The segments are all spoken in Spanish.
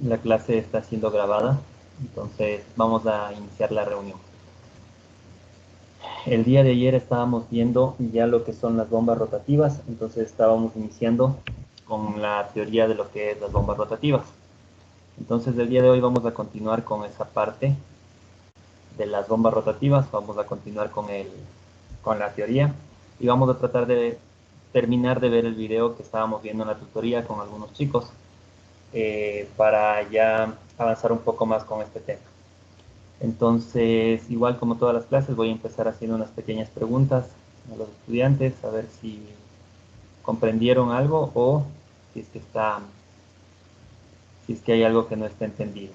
La clase está siendo grabada, entonces vamos a iniciar la reunión. El día de ayer estábamos viendo ya lo que son las bombas rotativas, entonces estábamos iniciando con la teoría de lo que es las bombas rotativas. Entonces el día de hoy vamos a continuar con esa parte de las bombas rotativas, vamos a continuar con la teoría y vamos a tratar de terminar de ver el video que estábamos viendo en la tutoría con algunos chicos para ya avanzar un poco más con este tema. Entonces, igual como todas las clases, voy a empezar haciendo unas pequeñas preguntas a los estudiantes, a ver si comprendieron algo o si es que si es que hay algo que no está entendido.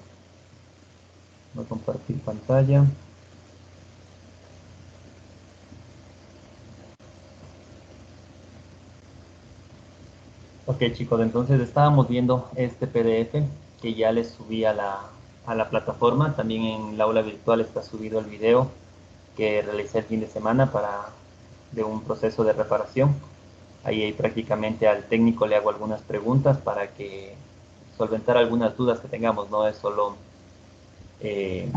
Voy a compartir pantalla. Ok, chicos, entonces estábamos viendo este PDF que ya les subí a la plataforma. También en la aula virtual está subido el video que realicé el fin de semana de un proceso de reparación. Ahí prácticamente al técnico le hago algunas preguntas para que solventar algunas dudas que tengamos. Eh,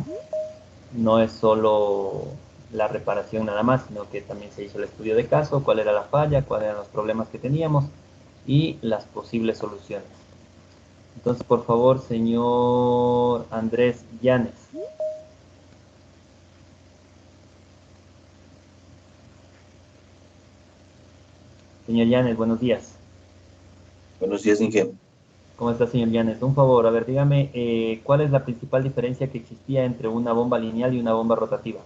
no es solo la reparación nada más, sino que también se hizo el estudio de caso, cuál era la falla, cuáles eran los problemas que teníamos y las posibles soluciones. Entonces, por favor, señor Andrés Llanes. Señor Llanes, buenos días. Buenos días, Inge. ¿Cómo está, señor Llanes? Un favor, a ver, dígame, ¿cuál es la principal diferencia que existía entre una bomba lineal y una bomba rotativa?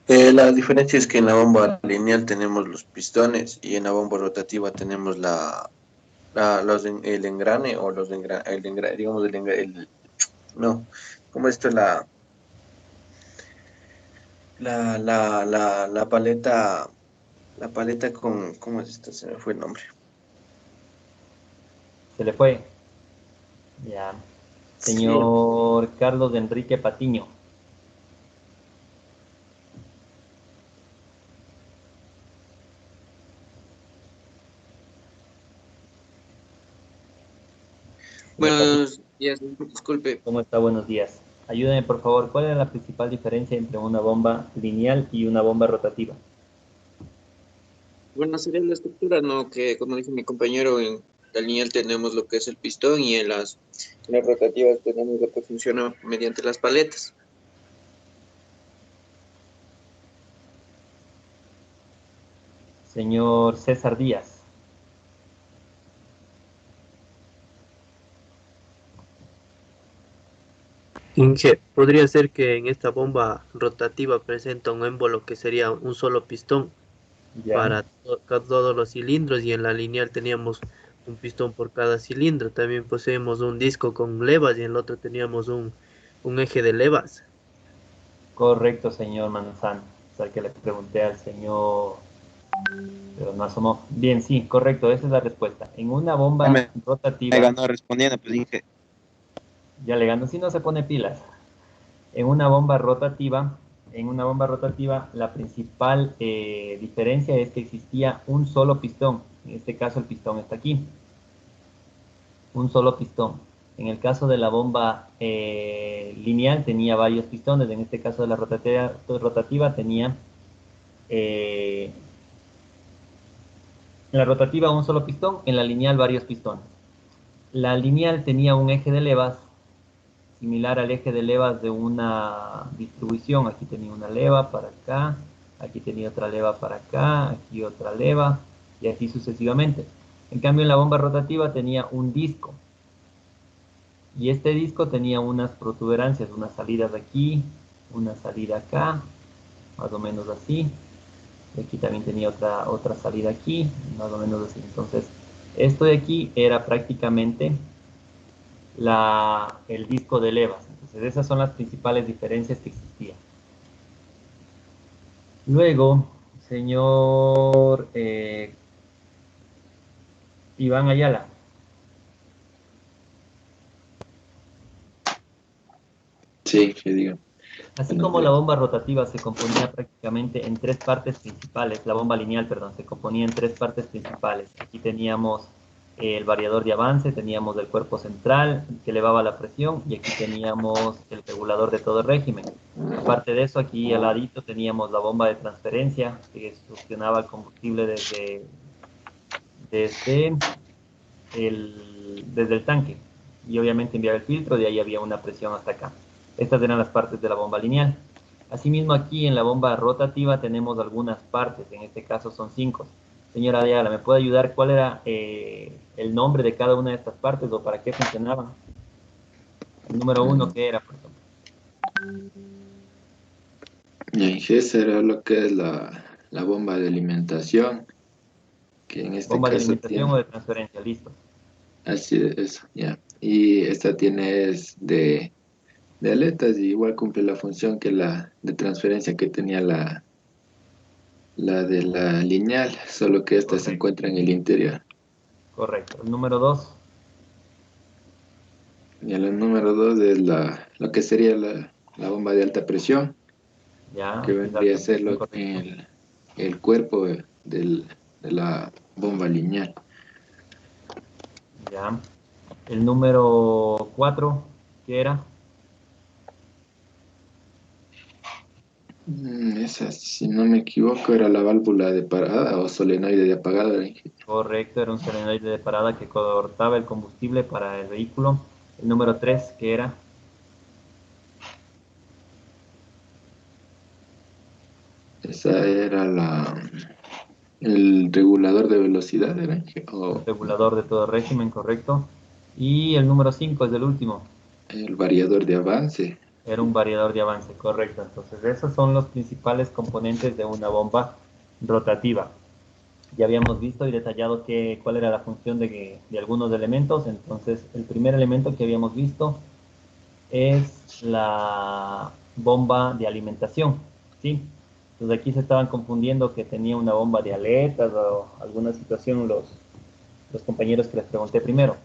La diferencia es que en la bomba lineal tenemos los pistones y en la bomba rotativa tenemos el engrane o digamos no, ¿cómo esto es la paleta ¿cómo es esto? Se me fue el nombre. Se le fue. Ya. Sí. Señor Carlos Enrique Patiño. Señor Patiño, Buenos días, disculpe. ¿cómo está? Buenos días. Ayúdeme, por favor, ¿cuál es la principal diferencia entre una bomba lineal y una bomba rotativa? Bueno, sería la estructura, ¿no? Que como dice mi compañero, en la lineal tenemos lo que es el pistón y en las rotativas tenemos lo que funciona mediante las paletas. Señor César Díaz. Inge, podría ser que en esta bomba rotativa presenta un émbolo que sería un solo pistón Ya. para todos los cilindros y en la lineal teníamos un pistón por cada cilindro. También poseemos un disco con levas y en el otro teníamos un eje de levas. Correcto, señor Manzano. Es al que le pregunté al señor, pero no asomó. Bien, sí, correcto, esa es la respuesta. En una Ya bomba me rotativa, ganó respondiendo, pues Inge. ya le gano, si no se pone pilas. En una bomba rotativa, la principal diferencia es que existía un solo pistón. En este caso el pistón está aquí. Un solo pistón. En el caso de la bomba lineal tenía varios pistones. En este caso de la rotativa tenía en la rotativa un solo pistón, en la lineal varios pistones. La lineal tenía un eje de levas similar al eje de levas de una distribución. Aquí tenía una leva para acá, aquí tenía otra leva para acá, aquí otra leva y así sucesivamente. En cambio, en la bomba rotativa tenía un disco y este disco tenía unas protuberancias, unas salidas aquí, una salida acá, más o menos así. Y aquí también tenía otra salida aquí, más o menos así. Entonces, esto de aquí era prácticamente el disco de levas. Entonces, esas son las principales diferencias que existían. Luego, señor Iván Ayala, Sí, que diga. así Buenos como la días. bomba rotativa se componía prácticamente en tres partes principales, la bomba lineal, perdón, se componía en tres partes principales. Aquí teníamos el variador de avance, teníamos el cuerpo central que elevaba la presión y aquí teníamos el regulador de todo el régimen. Aparte de eso, aquí al ladito teníamos la bomba de transferencia que succionaba el combustible desde el tanque y obviamente enviaba el filtro, de ahí había una presión hasta acá. Estas eran las partes de la bomba lineal. Asimismo, aquí en la bomba rotativa tenemos algunas partes, en este caso son 5. Señora Ayala, ¿me puede ayudar cuál era el nombre de cada una de estas partes o para qué funcionaban? El número 1, ¿qué era, por ejemplo? Y en GES era lo que es la bomba de alimentación, que en este ¿Bomba de caso alimentación o tiene, de transferencia? Listo. así es, eso, ya. Y esta tiene es de aletas y igual cumple la función que la de transferencia que tenía la de la lineal, solo que esta se Correcto. encuentra en el interior. Correcto. El número 2. Y el número 2 es lo que sería la bomba de alta presión, Ya, que aquí es la vendría a alta ser presión, correcto. el cuerpo de la bomba lineal. Ya. El número 4, ¿qué era? Esa, si no me equivoco, era la válvula de parada o solenoide de apagada. Correcto, era un solenoide de parada que cortaba el combustible para el vehículo. El número 3, ¿qué era? Esa era el regulador de velocidad, ¿era? El O regulador de todo régimen, correcto. Y el número 5 es el último. el variador de avance. Era un variador de avance, correcto. Entonces, esos son los principales componentes de una bomba rotativa. Ya habíamos visto y detallado cuál era la función de algunos elementos. Entonces, el primer elemento que habíamos visto es la bomba de alimentación, ¿sí? Entonces aquí se estaban confundiendo que tenía una bomba de aletas o alguna situación los compañeros que les pregunté primero.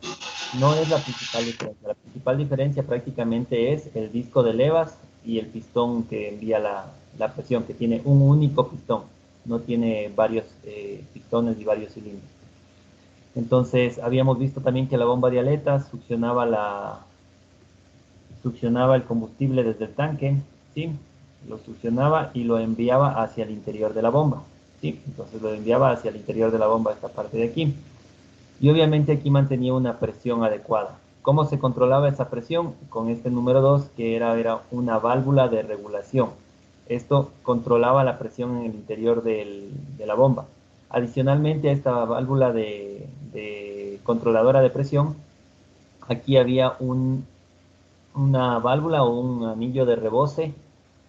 No es la principal diferencia. La principal diferencia prácticamente es el disco de levas y el pistón que envía la presión, que tiene un único pistón, no tiene varios pistones y varios cilindros. Entonces habíamos visto también que la bomba de aletas succionaba el combustible desde el tanque, ¿sí? Lo succionaba y lo enviaba hacia el interior de la bomba, ¿sí? Entonces lo enviaba hacia el interior de la bomba, esta parte de aquí. Y obviamente aquí mantenía una presión adecuada. ¿Cómo se controlaba esa presión? Con este número 2, que era una válvula de regulación. Esto controlaba la presión en el interior de la bomba. Adicionalmente a esta válvula de controladora de presión, aquí había una válvula o un anillo de rebose,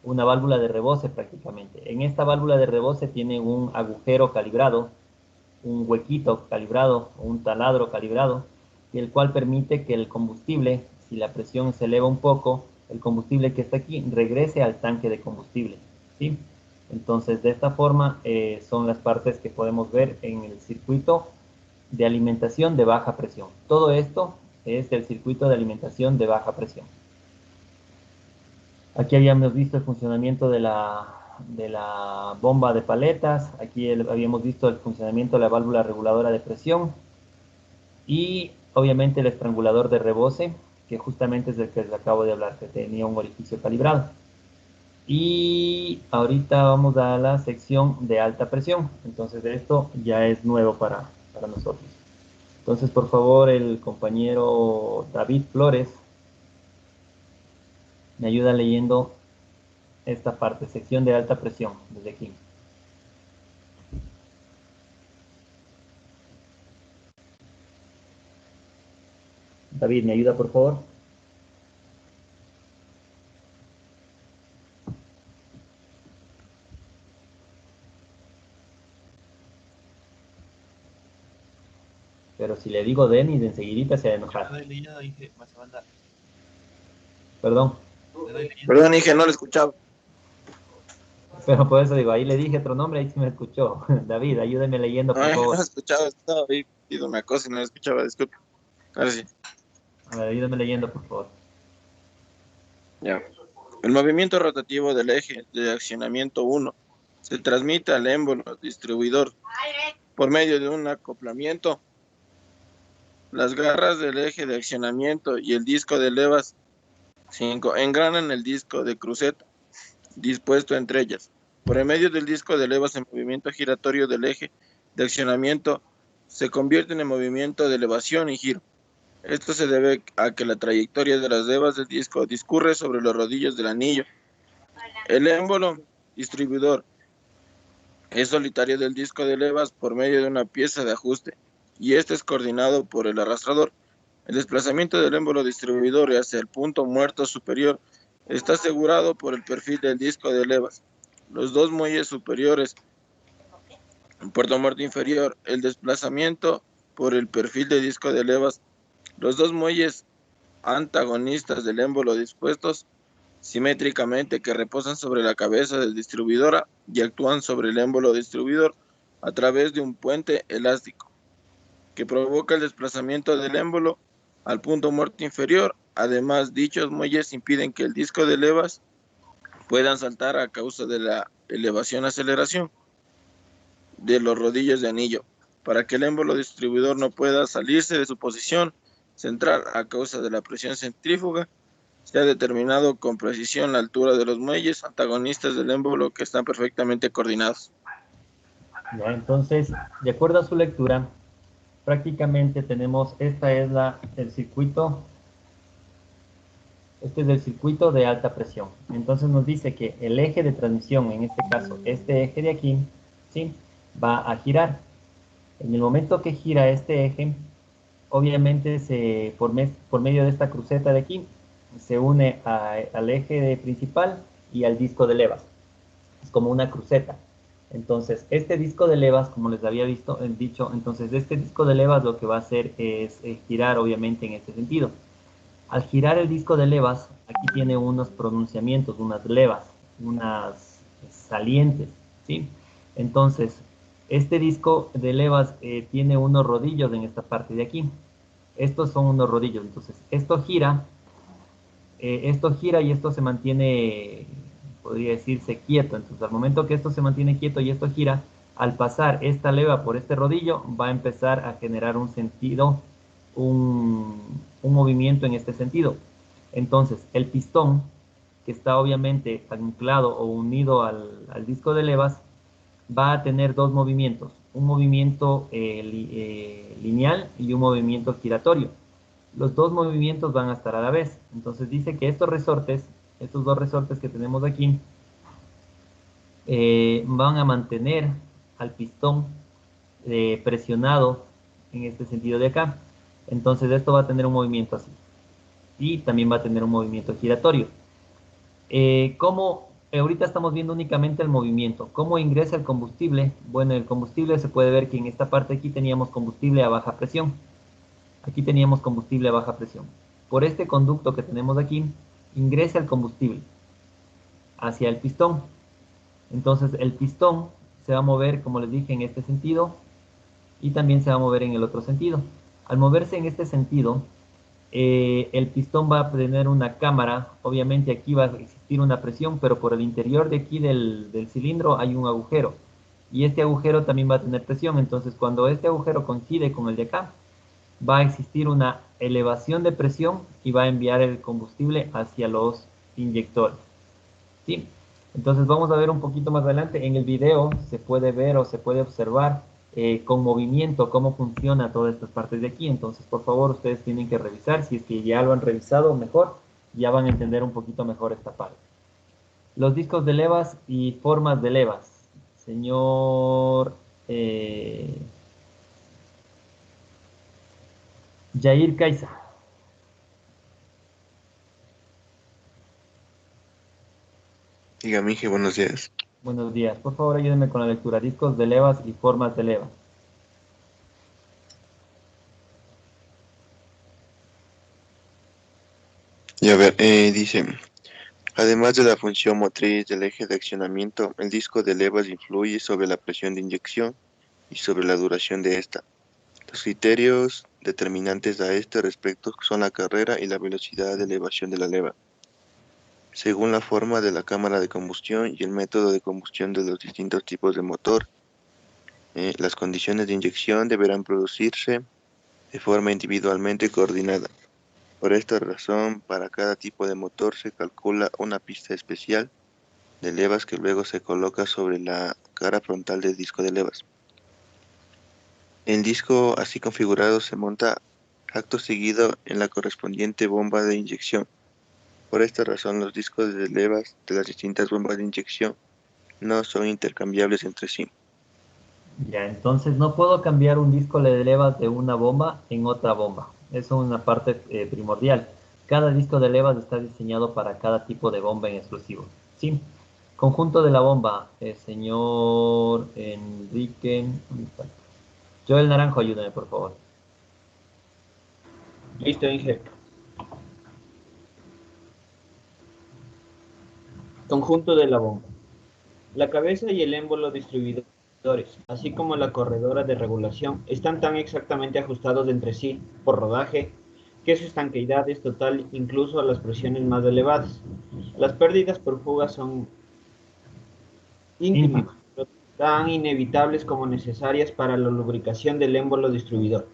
una válvula de rebose prácticamente. En esta válvula de rebose tiene un agujero calibrado, un huequito calibrado o un taladro calibrado, el cual permite que el combustible, si la presión se eleva un poco, el combustible que está aquí regrese al tanque de combustible, ¿sí? Entonces, de esta forma son las partes que podemos ver en el circuito de alimentación de baja presión. Todo esto es el circuito de alimentación de baja presión. Aquí habíamos visto el funcionamiento de la bomba de paletas, aquí habíamos visto el funcionamiento de la válvula reguladora de presión y obviamente el estrangulador de rebose, que justamente es el que les acabo de hablar, que tenía un orificio calibrado. Y ahorita vamos a la sección de alta presión, entonces esto ya es nuevo para nosotros. Entonces, por favor, el compañero David Flores me ayuda leyendo esta parte, sección de alta presión, desde aquí. David, ¿me ayuda, por favor? Pero si le digo Denis, de enseguidita se va a enojar. Perdón. Perdón, dije, no lo escuchaba. Pero por eso digo, ahí le dije otro nombre, ahí sí me escuchó. David, ayúdeme leyendo, por Ay, no favor. escuchaba, estaba ahí pidiendo una cosa y no lo escuchaba, disculpe. Ahora sí. A ver, ayúdame leyendo, por favor. Ya. El movimiento rotativo del eje de accionamiento 1 se transmite al émbolo distribuidor por medio de un acoplamiento Las garras del eje de accionamiento y el disco de levas 5 engranan el disco de cruceta dispuesto entre ellas. Por el medio del disco de levas, el movimiento giratorio del eje de accionamiento se convierte en el movimiento de elevación y giro. Esto se debe a que la trayectoria de las levas del disco discurre sobre los rodillos del anillo. El émbolo distribuidor es solitario del disco de levas por medio de una pieza de ajuste, y este es coordinado por el arrastrador. El desplazamiento del émbolo distribuidor hacia el punto muerto superior está asegurado por el perfil del disco de levas. Los dos muelles superiores, en puerto muerto inferior, el desplazamiento por el perfil de disco de levas. Los dos muelles antagonistas del émbolo dispuestos simétricamente que reposan sobre la cabeza del distribuidora y actúan sobre el émbolo distribuidor a través de un puente elástico que provoca el desplazamiento del émbolo al punto muerto inferior. Además, dichos muelles impiden que el disco de levas puedan saltar a causa de la elevación-aceleración de los rodillos de anillo, para que el émbolo distribuidor no pueda salirse de su posición central a causa de la presión centrífuga. Se ha determinado con precisión la altura de los muelles antagonistas del émbolo que están perfectamente coordinados. ¿Ya? Entonces, de acuerdo a su lectura, prácticamente tenemos, el circuito, este es el circuito de alta presión. Entonces nos dice que el eje de transmisión, en este caso, este eje de aquí, ¿sí?, va a girar. En el momento que gira este eje, obviamente por medio de esta cruceta de aquí, se une al eje principal y al disco de levas. Es como una cruceta. Entonces, este disco de levas, como les había dicho, entonces este disco de levas lo que va a hacer es girar, obviamente, en este sentido. Al girar el disco de levas, aquí tiene unos pronunciamientos, unas levas, unas salientes, ¿sí? Entonces, este disco de levas tiene unos rodillos en esta parte de aquí. Estos son unos rodillos. Entonces, esto gira y esto se mantiene, podría decirse, quieto. Entonces, al momento que esto se mantiene quieto y esto gira, al pasar esta leva por este rodillo, va a empezar a generar un sentido, un movimiento en este sentido. Entonces, el pistón, que está obviamente anclado o unido al disco de levas, va a tener dos movimientos, un movimiento lineal y un movimiento giratorio. Los dos movimientos van a estar a la vez. Entonces dice que estos dos resortes que tenemos aquí, van a mantener al pistón presionado en este sentido de acá. Entonces esto va a tener un movimiento así. Y también va a tener un movimiento giratorio. ¿Cómo? Ahorita estamos viendo únicamente el movimiento. ¿Cómo ingresa el combustible? Bueno, el combustible se puede ver que en esta parte aquí teníamos combustible a baja presión. Aquí teníamos combustible a baja presión. Por este conducto que tenemos aquí, ingresa el combustible hacia el pistón. Entonces el pistón se va a mover, como les dije, en este sentido y también se va a mover en el otro sentido. Al moverse en este sentido, el pistón va a tener una cámara. Obviamente aquí va a existir una presión, pero por el interior de aquí del cilindro hay un agujero. Y este agujero también va a tener presión. Entonces cuando este agujero coincide con el de acá, va a existir una elevación de presión y va a enviar el combustible hacia los inyectores. ¿Sí? Entonces vamos a ver un poquito más adelante. En el video se puede ver o se puede observar con movimiento cómo funciona todas estas partes de aquí. Entonces, por favor, ustedes tienen que revisar. Si es que ya lo han revisado mejor, ya van a entender un poquito mejor esta parte. Los discos de levas y formas de levas. Señor Jair Caiza. Diga, Mije, buenos días. Buenos días. Por favor, ayúdenme con la lectura. Discos de levas y formas de levas. Y a ver, dice, además de la función motriz del eje de accionamiento, el disco de levas influye sobre la presión de inyección y sobre la duración de esta. Los criterios determinantes a este respecto son la carrera y la velocidad de elevación de la leva, según la forma de la cámara de combustión y el método de combustión de los distintos tipos de motor. Las condiciones de inyección deberán producirse de forma individualmente coordinada. Por esta razón, para cada tipo de motor se calcula una pista especial de levas que luego se coloca sobre la cara frontal del disco de levas. El disco así configurado se monta acto seguido en la correspondiente bomba de inyección. Por esta razón, los discos de levas de las distintas bombas de inyección no son intercambiables entre sí. Ya, entonces no puedo cambiar un disco de levas de una bomba en otra bomba. Eso es una parte primordial. Cada disco de levas está diseñado para cada tipo de bomba en exclusivo. ¿Sí? Conjunto de la bomba, señor Enrique. ¿Dónde está? Joel Naranjo, ayúdame, por favor. Listo, Inge. Conjunto de la bomba. La cabeza y el émbolo distribuidores, así como la corredora de regulación, están tan exactamente ajustados entre sí por rodaje que su estanqueidad es total incluso a las presiones más elevadas. Las pérdidas por fuga son ínfimas, pero tan inevitables como necesarias para la lubricación del émbolo distribuidor.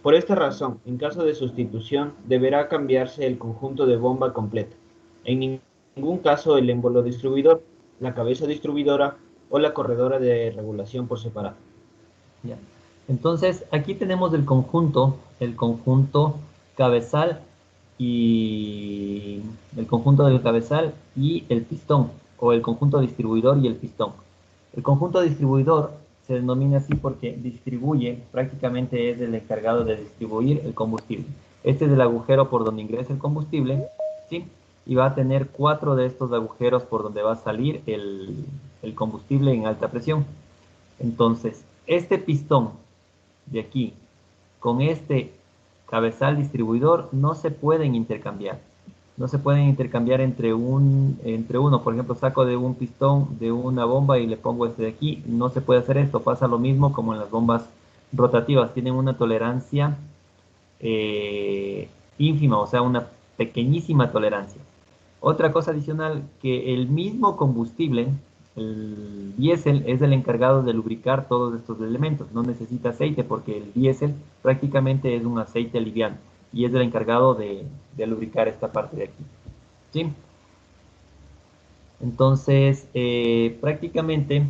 Por esta razón, en caso de sustitución, deberá cambiarse el conjunto de bomba completa. En ningún caso el émbolo distribuidor, la cabeza distribuidora o la corredora de regulación por separado. Ya. Entonces, aquí tenemos el conjunto cabezal y el conjunto del cabezal y el pistón, o el conjunto distribuidor y el pistón. El conjunto distribuidor se denomina así porque distribuye, prácticamente es el encargado de distribuir el combustible. Este es el agujero por donde ingresa el combustible, ¿sí? Y va a tener 4 de estos agujeros por donde va a salir el combustible en alta presión. Entonces, este pistón de aquí con este cabezal distribuidor no se pueden intercambiar. No se pueden intercambiar entre uno. Por ejemplo, saco de un pistón de una bomba y le pongo este de aquí. No se puede hacer esto. Pasa lo mismo como en las bombas rotativas. Tienen una tolerancia ínfima, o sea, una pequeñísima tolerancia. Otra cosa adicional, que el mismo combustible, el diésel, es el encargado de lubricar todos estos elementos. No necesita aceite porque el diésel prácticamente es un aceite liviano y es el encargado de lubricar esta parte de aquí. ¿Sí? Entonces, prácticamente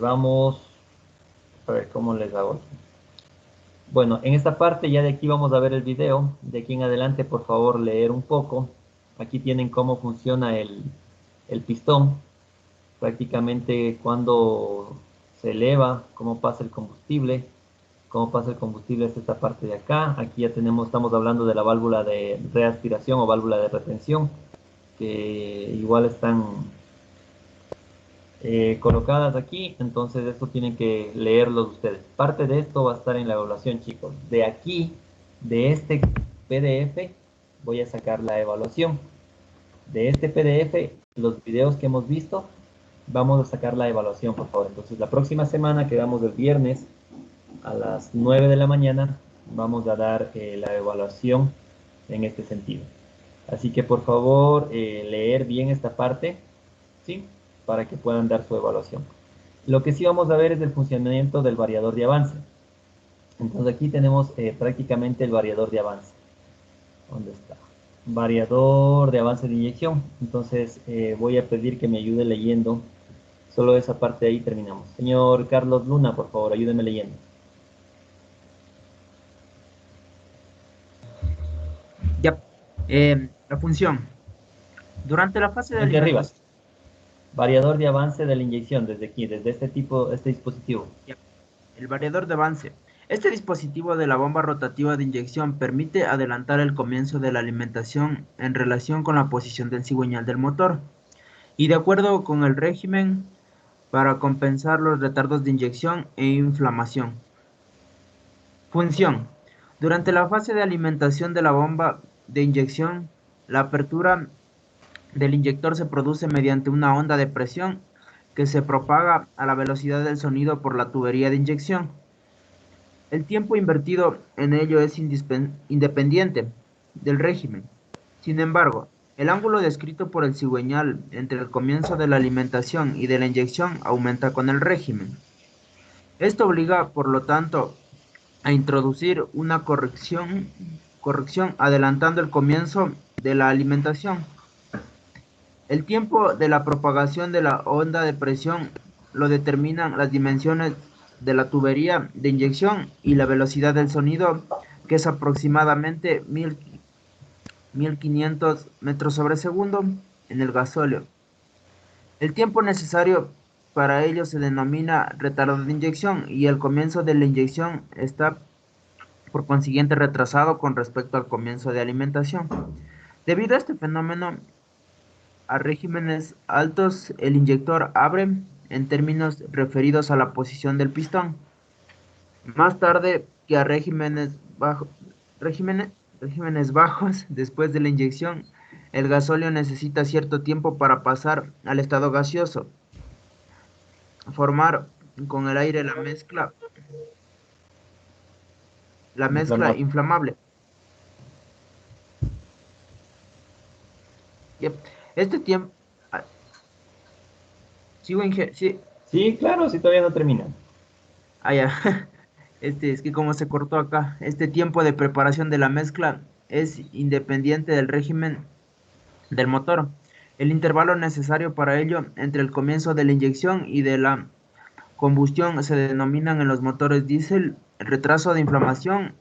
vamos a ver cómo les hago aquí. Bueno, en esta parte ya de aquí vamos a ver el video. De aquí en adelante, por favor, leer un poco. Aquí tienen cómo funciona el pistón. Prácticamente cuando se eleva, cómo pasa el combustible. Cómo pasa el combustible es esta parte de acá. Aquí ya estamos hablando de la válvula de reaspiración o válvula de retención, que igual están colocadas aquí, entonces esto tienen que leerlo ustedes. Parte de esto va a estar en la evaluación, chicos. De aquí, de este PDF, voy a sacar la evaluación. De este PDF, los videos que hemos visto, vamos a sacar la evaluación, por favor. Entonces, la próxima semana, que damos el viernes a las 9 de la mañana, vamos a dar la evaluación en este sentido. Así que, por favor, leer bien esta parte, ¿sí? Para que puedan dar su evaluación. Lo que sí vamos a ver es el funcionamiento del variador de avance. Entonces aquí tenemos prácticamente el variador de avance. ¿Dónde está? Variador de avance de inyección. Entonces voy a pedir que me ayude leyendo. Solo esa parte de ahí terminamos. Señor Carlos Luna, por favor, ayúdeme leyendo. Ya. La función. Durante la fase de Desde arriba. alimentación. Variador de avance de la inyección, desde aquí, desde este dispositivo. El variador de avance. Este dispositivo de la bomba rotativa de inyección permite adelantar el comienzo de la alimentación en relación con la posición del cigüeñal del motor y de acuerdo con el régimen para compensar los retardos de inyección e inflamación. Función. Durante la fase de alimentación de la bomba de inyección, la apertura del inyector se produce mediante una onda de presión que se propaga a la velocidad del sonido por la tubería de inyección. El tiempo invertido en ello es independiente del régimen. Sin embargo, el ángulo descrito por el cigüeñal entre el comienzo de la alimentación y de la inyección aumenta con el régimen. Esto obliga, por lo tanto, a introducir una corrección adelantando el comienzo de la alimentación. El tiempo de la propagación de la onda de presión lo determinan las dimensiones de la tubería de inyección y la velocidad del sonido, que es aproximadamente 1500 metros sobre segundo en el gasóleo. El tiempo necesario para ello se denomina retardo de inyección y el comienzo de la inyección está por consiguiente retrasado con respecto al comienzo de alimentación. Debido a este fenómeno, a regímenes altos, el inyector abre en términos referidos a la posición del pistón. Más tarde que a regímenes bajos, después de la inyección, el gasóleo necesita cierto tiempo para pasar al estado gaseoso, formar con el aire la mezcla inflamable. Yep. Este tiempo... ¿Sigo sí. Sí, claro, si todavía no termina. Ah, ya. Es que como se cortó acá, este tiempo de preparación de la mezcla es independiente del régimen del motor. El intervalo necesario para ello entre el comienzo de la inyección y de la combustión se denominan en los motores diésel retraso de inflamación,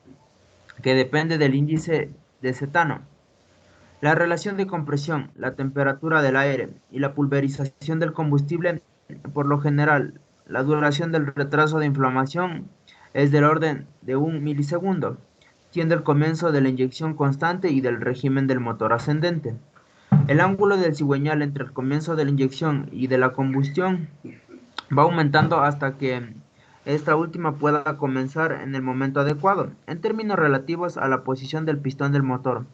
que depende del índice de cetano. La relación de compresión, la temperatura del aire y la pulverización del combustible, por lo general, la duración del retraso de inflamación es del orden de 1 milisegundo, siendo el comienzo de la inyección constante y del régimen del motor ascendente. El ángulo del cigüeñal entre el comienzo de la inyección y de la combustión va aumentando hasta que esta última pueda comenzar en el momento adecuado, en términos relativos a la posición del pistón del motor.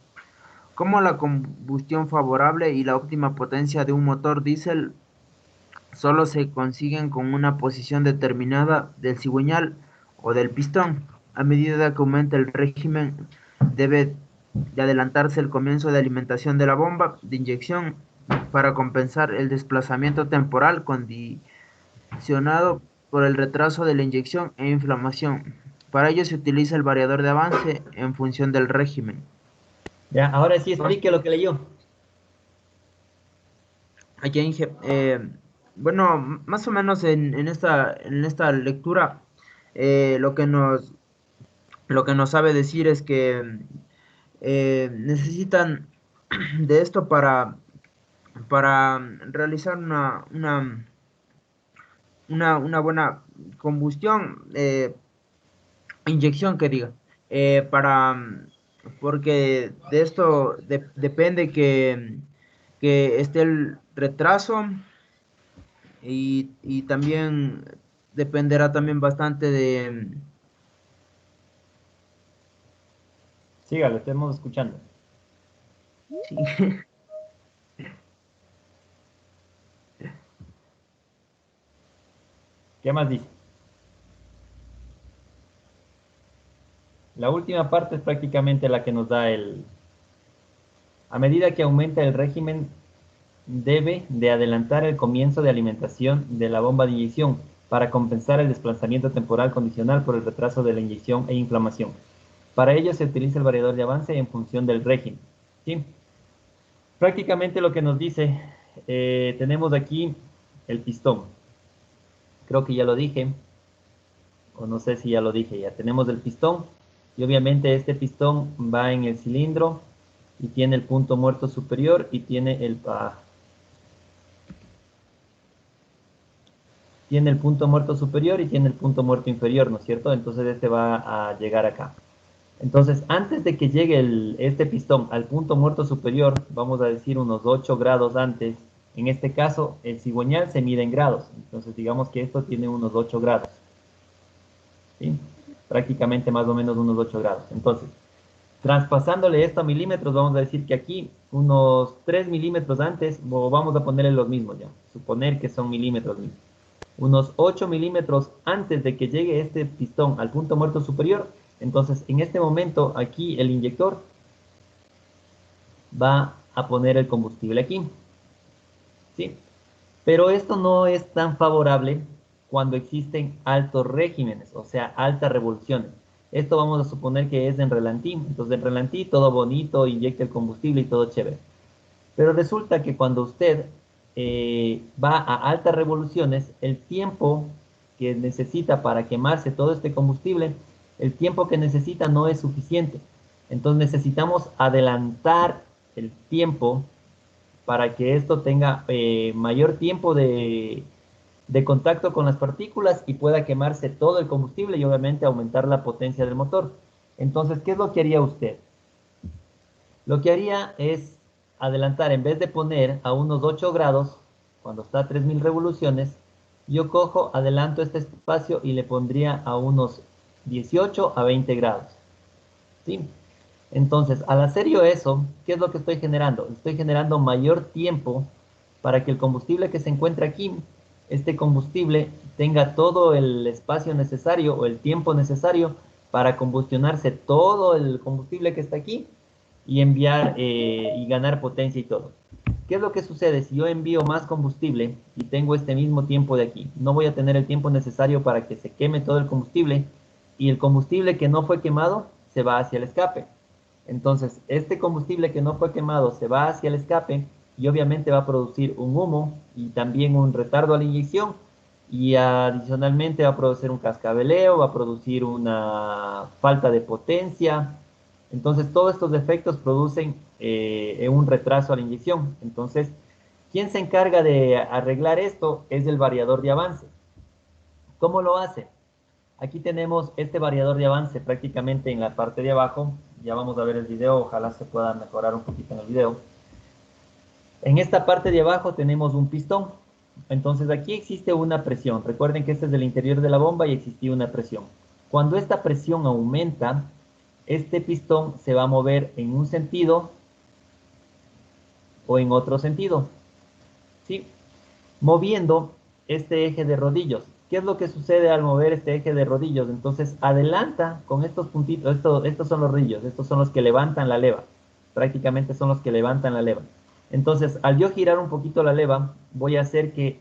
Como la combustión favorable y la óptima potencia de un motor diésel solo se consiguen con una posición determinada del cigüeñal o del pistón. A medida que aumenta el régimen, debe de adelantarse el comienzo de alimentación de la bomba de inyección para compensar el desplazamiento temporal condicionado por el retraso de la inyección e inflamación. Para ello se utiliza el variador de avance en función del régimen. Ya, ahora sí explique lo que leyó. Aquí Inge, bueno, más o menos en esta lectura, lo que nos sabe decir es que necesitan de esto para realizar una buena combustión, inyección que diga, porque de esto depende que esté el retraso y también dependerá también bastante de... Siga, lo estamos escuchando. Sí. ¿Qué más dice? La última parte es prácticamente la que nos da el... A medida que aumenta el régimen, debe de adelantar el comienzo de alimentación de la bomba de inyección para compensar el desplazamiento temporal condicional por el retraso de la inyección e inflamación. Para ello se utiliza el variador de avance en función del régimen. ¿Sí? Prácticamente lo que nos dice, tenemos aquí el pistón. Creo que ya lo dije, o no sé si ya lo dije, ya tenemos el pistón, y obviamente este pistón va en el cilindro, y tiene el punto muerto superior, y tiene tiene el punto muerto superior, y tiene el punto muerto inferior, ¿no es cierto? Entonces este va a llegar acá. Entonces, antes de que llegue este pistón al punto muerto superior, vamos a decir unos 8 grados antes, en este caso, el cigüeñal se mide en grados. Entonces, digamos que esto tiene unos 8 grados. ¿Sí? Prácticamente más o menos unos 8 grados. Entonces, traspasándole esto a milímetros, vamos a decir que aquí, unos 3 milímetros antes, o vamos a ponerle los mismos ya, suponer que son milímetros mismos. Unos 8 milímetros antes de que llegue este pistón al punto muerto superior, entonces en este momento aquí el inyector va a poner el combustible aquí. ¿Sí? Pero esto no es tan favorable cuando existen altos regímenes, o sea, altas revoluciones. Esto vamos a suponer que es en relantí. Entonces en relantí todo bonito, inyecta el combustible y todo chévere. Pero resulta que cuando usted va a altas revoluciones, el tiempo que necesita para quemarse todo este combustible, el tiempo que necesita no es suficiente. Entonces necesitamos adelantar el tiempo para que esto tenga mayor tiempo de contacto con las partículas y pueda quemarse todo el combustible y obviamente aumentar la potencia del motor. Entonces, ¿qué es lo que haría usted? Lo que haría es adelantar, en vez de poner a unos 8 grados, cuando está a 3000 revoluciones, yo cojo, adelanto este espacio y le pondría a unos 18 a 20 grados. ¿Sí? Entonces, al hacer yo eso, ¿qué es lo que estoy generando? Estoy generando mayor tiempo para que el combustible que se encuentra aquí, este combustible, tenga todo el espacio necesario o el tiempo necesario para combustionarse todo el combustible que está aquí y enviar y ganar potencia y todo. ¿Qué es lo que sucede? Si yo envío más combustible y tengo este mismo tiempo de aquí, no voy a tener el tiempo necesario para que se queme todo el combustible y el combustible que no fue quemado se va hacia el escape. Entonces, este combustible que no fue quemado se va hacia el escape y obviamente va a producir un humo y también un retardo a la inyección y adicionalmente va a producir un cascabeleo, va a producir una falta de potencia. Entonces, todos estos efectos producen un retraso a la inyección. Entonces, ¿quién se encarga de arreglar esto? Es el variador de avance. ¿Cómo lo hace? Aquí tenemos este variador de avance prácticamente en la parte de abajo. Ya vamos a ver el video, ojalá se pueda mejorar un poquito en el video. En esta parte de abajo tenemos un pistón. Entonces aquí existe una presión. Recuerden que este es el interior de la bomba y existía una presión. Cuando esta presión aumenta, este pistón se va a mover en un sentido o en otro sentido. ¿Sí? Moviendo este eje de rodillos. ¿Qué es lo que sucede al mover este eje de rodillos? Entonces adelanta con estos puntitos, estos son los rodillos, estos son los que levantan la leva, prácticamente son los que levantan la leva. Entonces al yo girar un poquito la leva, voy a hacer que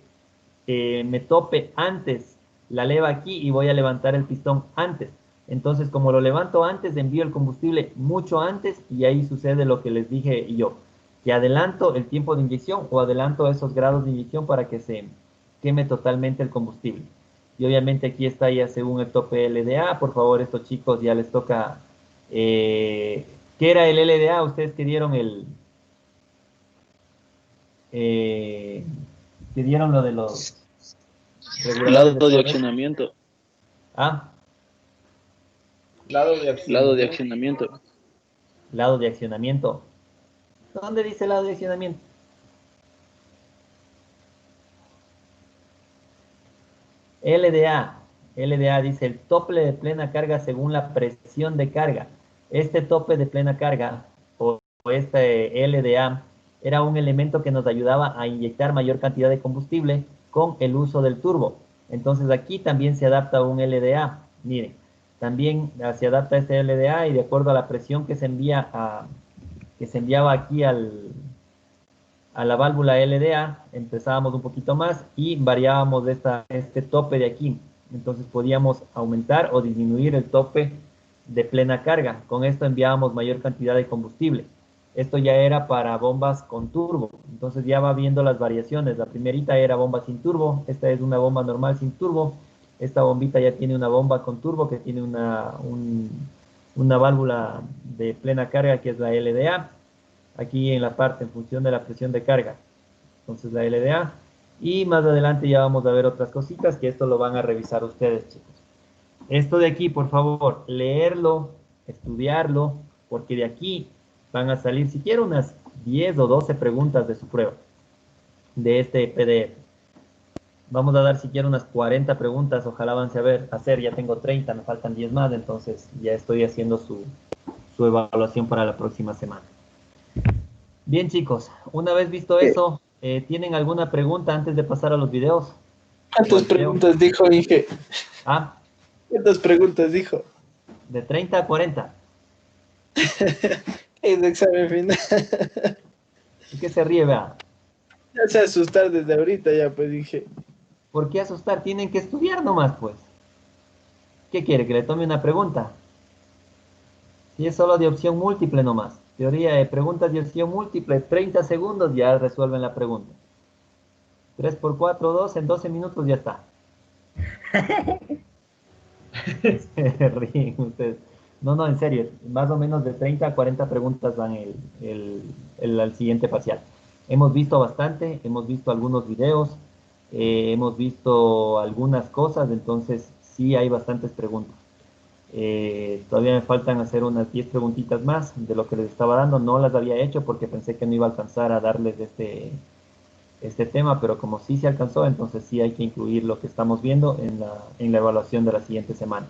me tope antes la leva aquí y voy a levantar el pistón antes. Entonces como lo levanto antes, envío el combustible mucho antes y ahí sucede lo que les dije yo, que adelanto el tiempo de inyección o adelanto esos grados de inyección para que se queme totalmente el combustible. Y obviamente aquí está ya según el tope LDA. Por favor, estos chicos ya les toca... ¿qué era el LDA? Ustedes que dieron que dieron lo de los reguladores Lado de torres. accionamiento. Ah, Lado de Lado de accionamiento. accionamiento. lado de accionamiento. ¿Dónde dice lado de accionamiento? LDA. LDA dice el tope de plena carga según la presión de carga. Este tope de plena carga o este LDA era un elemento que nos ayudaba a inyectar mayor cantidad de combustible con el uso del turbo. Entonces aquí también se adapta un LDA. Miren, también se adapta este LDA y de acuerdo a la presión que se enviaba aquí a la válvula LDA, empezábamos un poquito más y variábamos este tope de aquí. Entonces podíamos aumentar o disminuir el tope de plena carga. Con esto enviábamos mayor cantidad de combustible. Esto ya era para bombas con turbo. Entonces ya va viendo las variaciones. La primerita era bomba sin turbo. Esta es una bomba normal sin turbo. Esta bombita ya tiene una bomba con turbo que tiene una válvula de plena carga que es la LDA. Aquí en la parte en función de la presión de carga. Entonces la LDA. Y más adelante ya vamos a ver otras cositas que esto lo van a revisar ustedes, chicos. Esto de aquí, por favor, leerlo, estudiarlo, porque de aquí van a salir siquiera unas 10 o 12 preguntas de su prueba, de este PDF. Vamos a dar siquiera unas 40 preguntas, ojalá avance a hacer, ya tengo 30, me faltan 10 más, entonces ya estoy haciendo su evaluación para la próxima semana. Bien, chicos, una vez visto eso, ¿tienen alguna pregunta antes de pasar a los videos? ¿Cuántas preguntas dijo, Inge? Ah, ¿Cuántas preguntas dijo? de 30 a 40. Es de examen final. ¿Y qué se ríe, vea? Ya se asustar desde ahorita, ya pues dije. ¿Por qué asustar? Tienen que estudiar nomás, pues. ¿Qué quiere? ¿Que le tome una pregunta? Y es solo de opción múltiple nomás. Teoría de preguntas de opción múltiple, 30 segundos ya resuelven la pregunta. 3 por 4, 2, en 12 minutos ya está. Se ríen ustedes. No, no, en serio, más o menos de 30 a 40 preguntas dan al siguiente parcial. Hemos visto bastante, hemos visto algunos videos, hemos visto algunas cosas, entonces sí hay bastantes preguntas. Todavía me faltan hacer unas 10 preguntitas más de lo que les estaba dando. No las había hecho porque pensé que no iba a alcanzar a darles este tema, pero como sí se alcanzó, entonces sí hay que incluir lo que estamos viendo en la evaluación de la siguiente semana.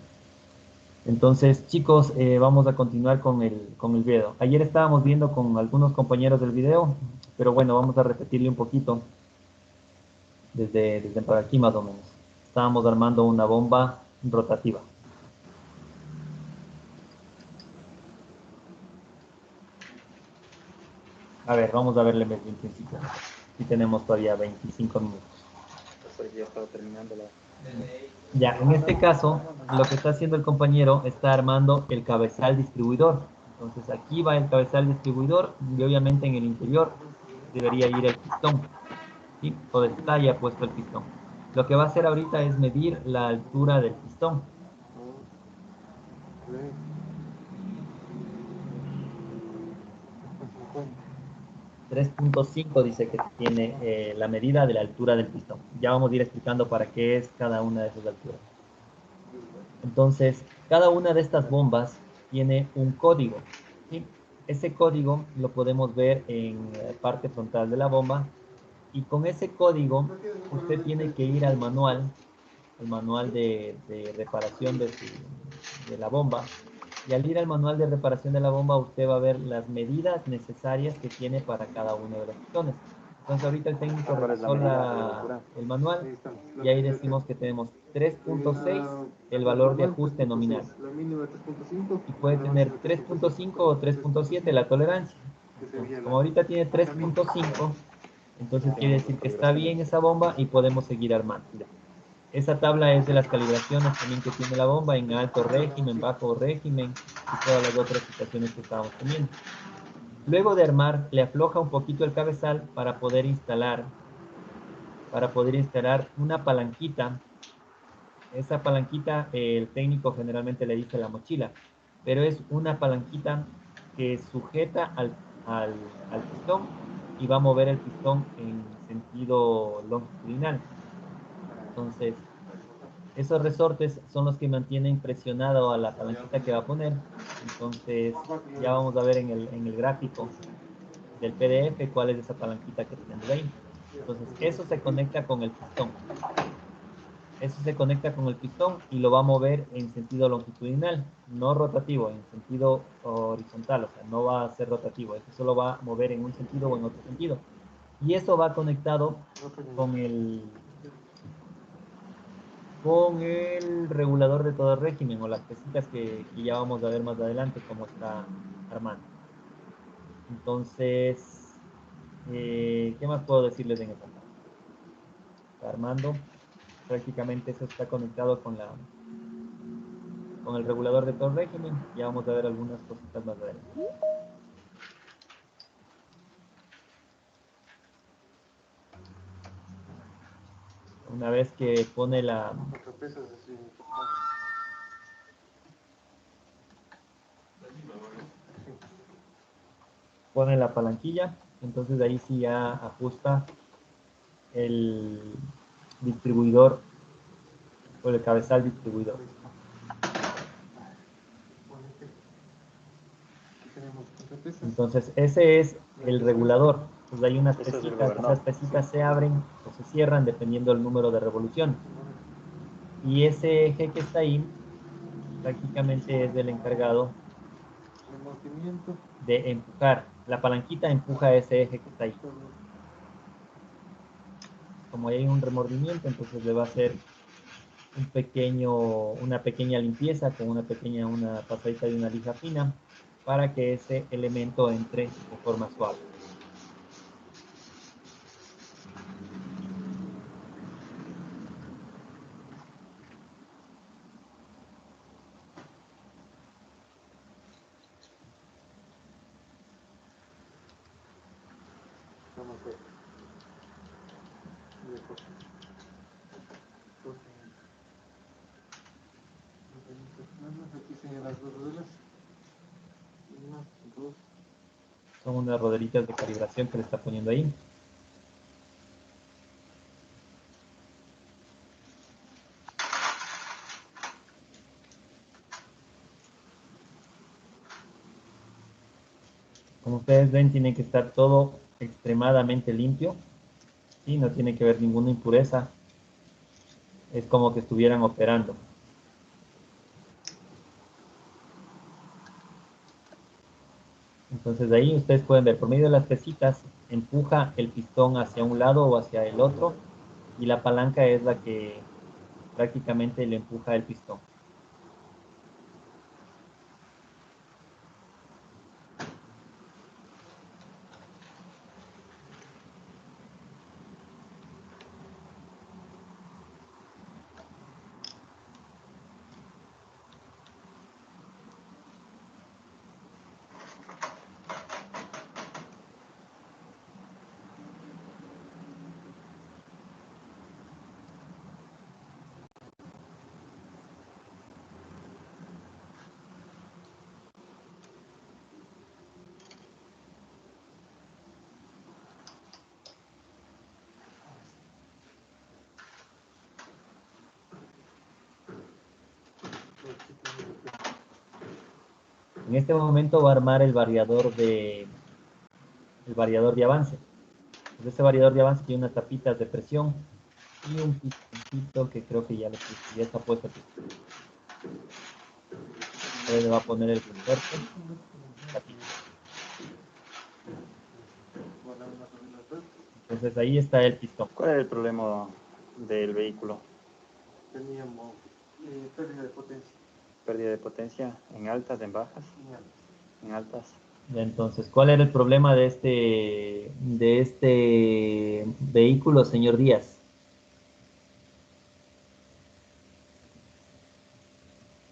Entonces, chicos, vamos a continuar con el video. Ayer estábamos viendo con algunos compañeros del video, pero bueno, vamos a repetirle un poquito desde por aquí más o menos. Estábamos armando una bomba rotativa. A ver, vamos a verle desde un principio. Y tenemos todavía 25 minutos. Ya, en este caso, lo que está haciendo el compañero está armando el cabezal distribuidor. Entonces aquí va el cabezal distribuidor y obviamente en el interior debería ir el pistón. ¿Sí? O está ya puesto el pistón. Lo que va a hacer ahorita es medir la altura del pistón. 3.5 dice que tiene la medida de la altura del pistón. Ya vamos a ir explicando para qué es cada una de esas alturas. Entonces, cada una de estas bombas tiene un código. ¿Sí? Ese código lo podemos ver en la parte frontal de la bomba. Y con ese código, usted tiene que ir al manual de reparación de la bomba. Y al ir al manual de reparación de la bomba, usted va a ver las medidas necesarias que tiene para cada uno de los pistones. Entonces ahorita el técnico revisó el manual y ahí decimos que tenemos 3.6 el valor de ajuste nominal. Y puede tener 3.5 o 3.7 la tolerancia. Entonces, como ahorita tiene 3.5, entonces quiere decir que está bien esa bomba y podemos seguir armando. Esa tabla es de las calibraciones también que tiene la bomba en alto régimen, bajo régimen y todas las otras situaciones que estábamos teniendo. Luego de armar, le afloja un poquito el cabezal para poder instalar una palanquita. Esa palanquita el técnico generalmente le dice la mochila, pero es una palanquita que sujeta al pistón y va a mover el pistón en sentido longitudinal. Entonces, esos resortes son los que mantienen presionado a la palanquita que va a poner. Entonces, ya vamos a ver en el gráfico del PDF cuál es esa palanquita que tenemos ahí. Entonces, eso se conecta con el pistón. Eso se conecta con el pistón y lo va a mover en sentido longitudinal, no rotativo, en sentido horizontal, o sea, no va a ser rotativo, eso solo va a mover en un sentido o en otro sentido. Y eso va conectado con el regulador de todo régimen o las pesitas que ya vamos a ver más adelante cómo está armando. Entonces, ¿qué más puedo decirles en esta parte? Está armando, prácticamente eso está conectado con el regulador de todo régimen. Ya vamos a ver algunas cositas más adelante. Una vez que pone la palanquilla, entonces de ahí sí ya ajusta el distribuidor o el cabezal distribuidor. Entonces ese es el regulador. Pues hay unas pesitas, esas pesitas se abren o se cierran dependiendo del número de revoluciones. Y ese eje que está ahí prácticamente es el encargado de empujar. La palanquita empuja ese eje que está ahí. Como hay un remordimiento, entonces le va a hacer una pequeña limpieza con una pasadita de una lija fina para que ese elemento entre de forma suave. Son unas rodelitas de calibración que le está poniendo ahí. Como ustedes ven, tiene que estar todo extremadamente limpio. ¿Sí? No tiene que haber ninguna impureza. Es como que estuvieran operando. Entonces de ahí ustedes pueden ver, por medio de las pesitas, empuja el pistón hacia un lado o hacia el otro, y la palanca es la que prácticamente le empuja el pistón. En este momento va a armar el variador de avance. Pues ese variador de avance tiene unas tapitas de presión y un pistoncito que creo que ya está puesto aquí. Entonces le va a poner el resorte. Entonces ahí está el pistón. ¿Cuál es el problema del vehículo? Teníamos pérdida de potencia. Pérdida de potencia en altas, en bajas, en altas. Entonces, ¿cuál era el problema de este vehículo, señor Díaz?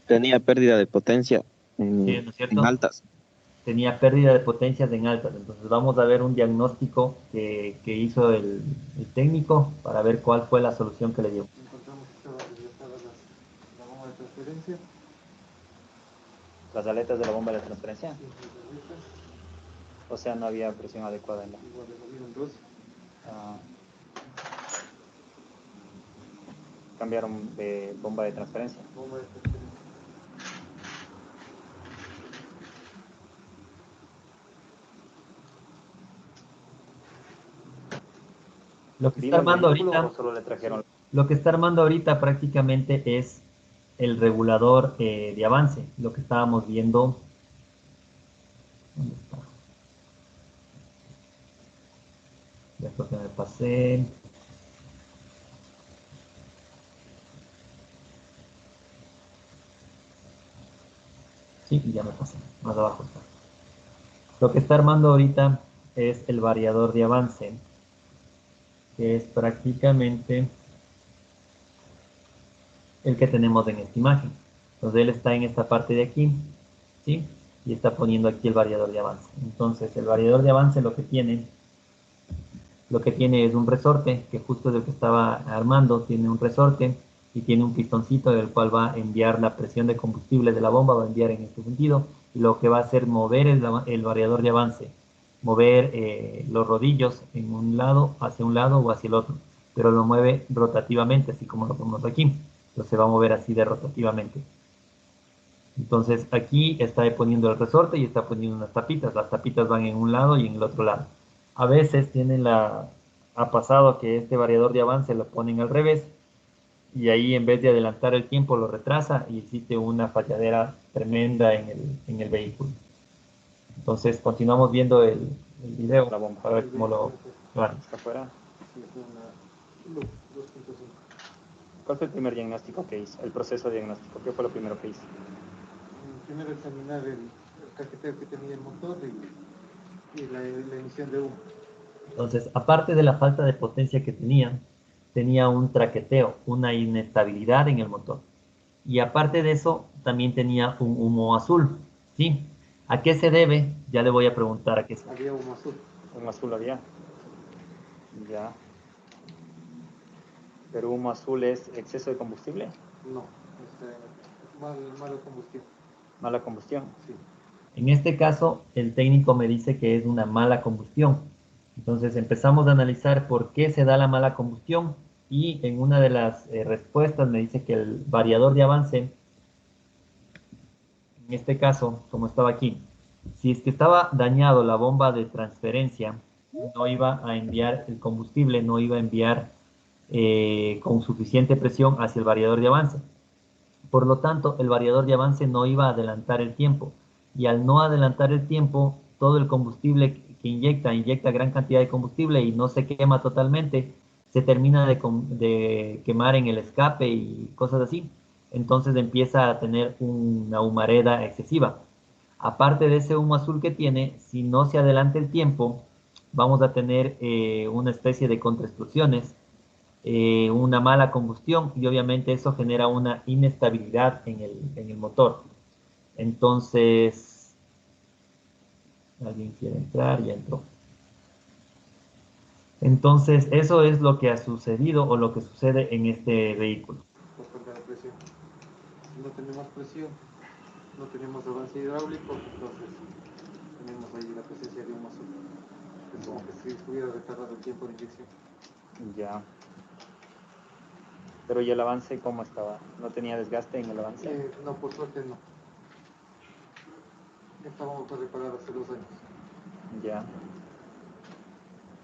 Tenía pérdida de potencia Sí, ¿no es en cierto? altas. Tenía pérdida de potencias en altas. Entonces vamos a ver un diagnóstico que hizo el técnico para ver cuál fue la solución que le dio. Encontramos que estaba desgastada la bomba de transferencia. Las aletas de la bomba de transferencia. Sí, las aletas. O sea, no había presión adecuada en la. Igual le movieron dos. Ah, cambiaron de bomba de transferencia. Bomba de transferencia. Lo que está ¿Vino el armando vehículo ahorita, o solo le trajeron? lo que está armando ahorita prácticamente es el regulador de avance. Lo que estábamos viendo. ¿Dónde está? Ya creo que me pasé. Sí, ya me pasé. Más abajo está. Lo que está armando ahorita es el variador de avance, que es prácticamente el que tenemos en esta imagen. Entonces él está en esta parte de aquí, ¿sí? Y está poniendo aquí el variador de avance. Entonces el variador de avance lo que tiene es un resorte, que justo es el que estaba armando, tiene un resorte y tiene un pistoncito del cual va a enviar la presión de combustible de la bomba, va a enviar en este sentido, y lo que va a hacer mover el variador de avance, mover los rodillos en un lado, hacia un lado o hacia el otro, pero lo mueve rotativamente, así como lo ponemos aquí. Entonces se va a mover así de rotativamente. Entonces aquí está poniendo el resorte y está poniendo unas tapitas. Las tapitas van en un lado y en el otro lado. A veces ha pasado que este variador de avance lo ponen al revés y ahí en vez de adelantar el tiempo lo retrasa y existe una falladera tremenda en el vehículo. Entonces continuamos viendo el video La bomba. para ver cómo lo van. ¿Está afuera? Sí, es una 2.5. ¿Cuál fue el primer diagnóstico que hizo? El proceso diagnóstico. ¿Qué fue lo primero que hizo? Primero examinar el cajeteo que tenía el motor y la emisión de humo. Entonces, aparte de la falta de potencia que tenía un traqueteo, una inestabilidad en el motor. Y aparte de eso, también tenía un humo azul, ¿sí? ¿A qué se debe? Ya le voy a preguntar a qué se debe. Había humo azul. Un azul había. Ya. ¿Pero humo azul es exceso de combustible? No, es malo combustible. Mala combustión. Sí. En este caso, el técnico me dice que es una mala combustión. Entonces empezamos a analizar por qué se da la mala combustión y en una de las respuestas me dice que el variador de avance, en este caso, como estaba aquí, si es que estaba dañado la bomba de transferencia, no iba a enviar el combustible, no iba a enviar con suficiente presión hacia el variador de avance. Por lo tanto, el variador de avance no iba a adelantar el tiempo. Y al no adelantar el tiempo, todo el combustible que inyecta gran cantidad de combustible y no se quema totalmente, se termina de quemar en el escape y cosas así. Entonces empieza a tener una humareda excesiva. Aparte de ese humo azul que tiene, si no se adelanta el tiempo, vamos a tener una especie de contraexplosiones, una mala combustión y obviamente eso genera una inestabilidad en el motor. Entonces, ¿alguien quiere entrar? Ya entró. Entonces, eso es lo que ha sucedido o lo que sucede en este vehículo. Por falta de presión. Si no tenemos presión, no tenemos avance hidráulico, entonces tenemos ahí la presencia de humo azul. Es como que si estuviera retardado el tiempo de inyección. Ya. Pero ¿y el avance cómo estaba? ¿No tenía desgaste en el avance? No, por suerte no. Estábamos por reparar hace 2 años. Ya.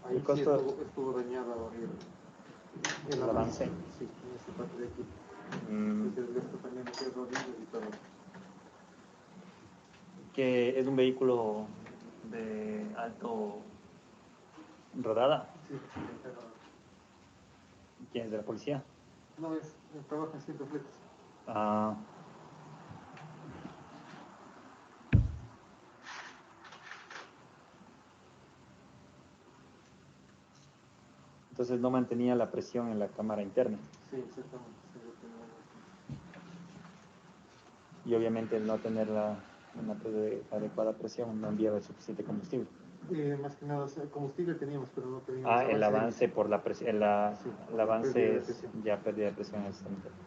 Ahí ¿El sí costo? estuvo dañado el avance. Sí, en esta parte de aquí. Mm, El desgaste también de los rodillos y todo. que es un vehículo de alto rodada. Sí, pero ¿Quién es de la policía? no trabaja en 100 fletes. Ah, entonces no mantenía la presión en la cámara interna. Sí, exactamente. Y obviamente el no tener una adecuada presión no enviaba el suficiente combustible. Más que nada, combustible teníamos, pero no teníamos El avance por la presión, Sí, el por avance pérdida de es presión. ya pérdida de presión en el sistema interno.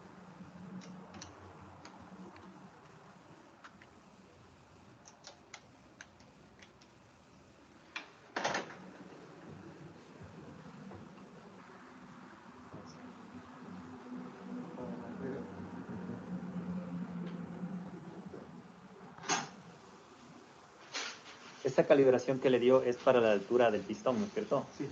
Esta calibración que le dio es para la altura del pistón, ¿no es cierto? Sí.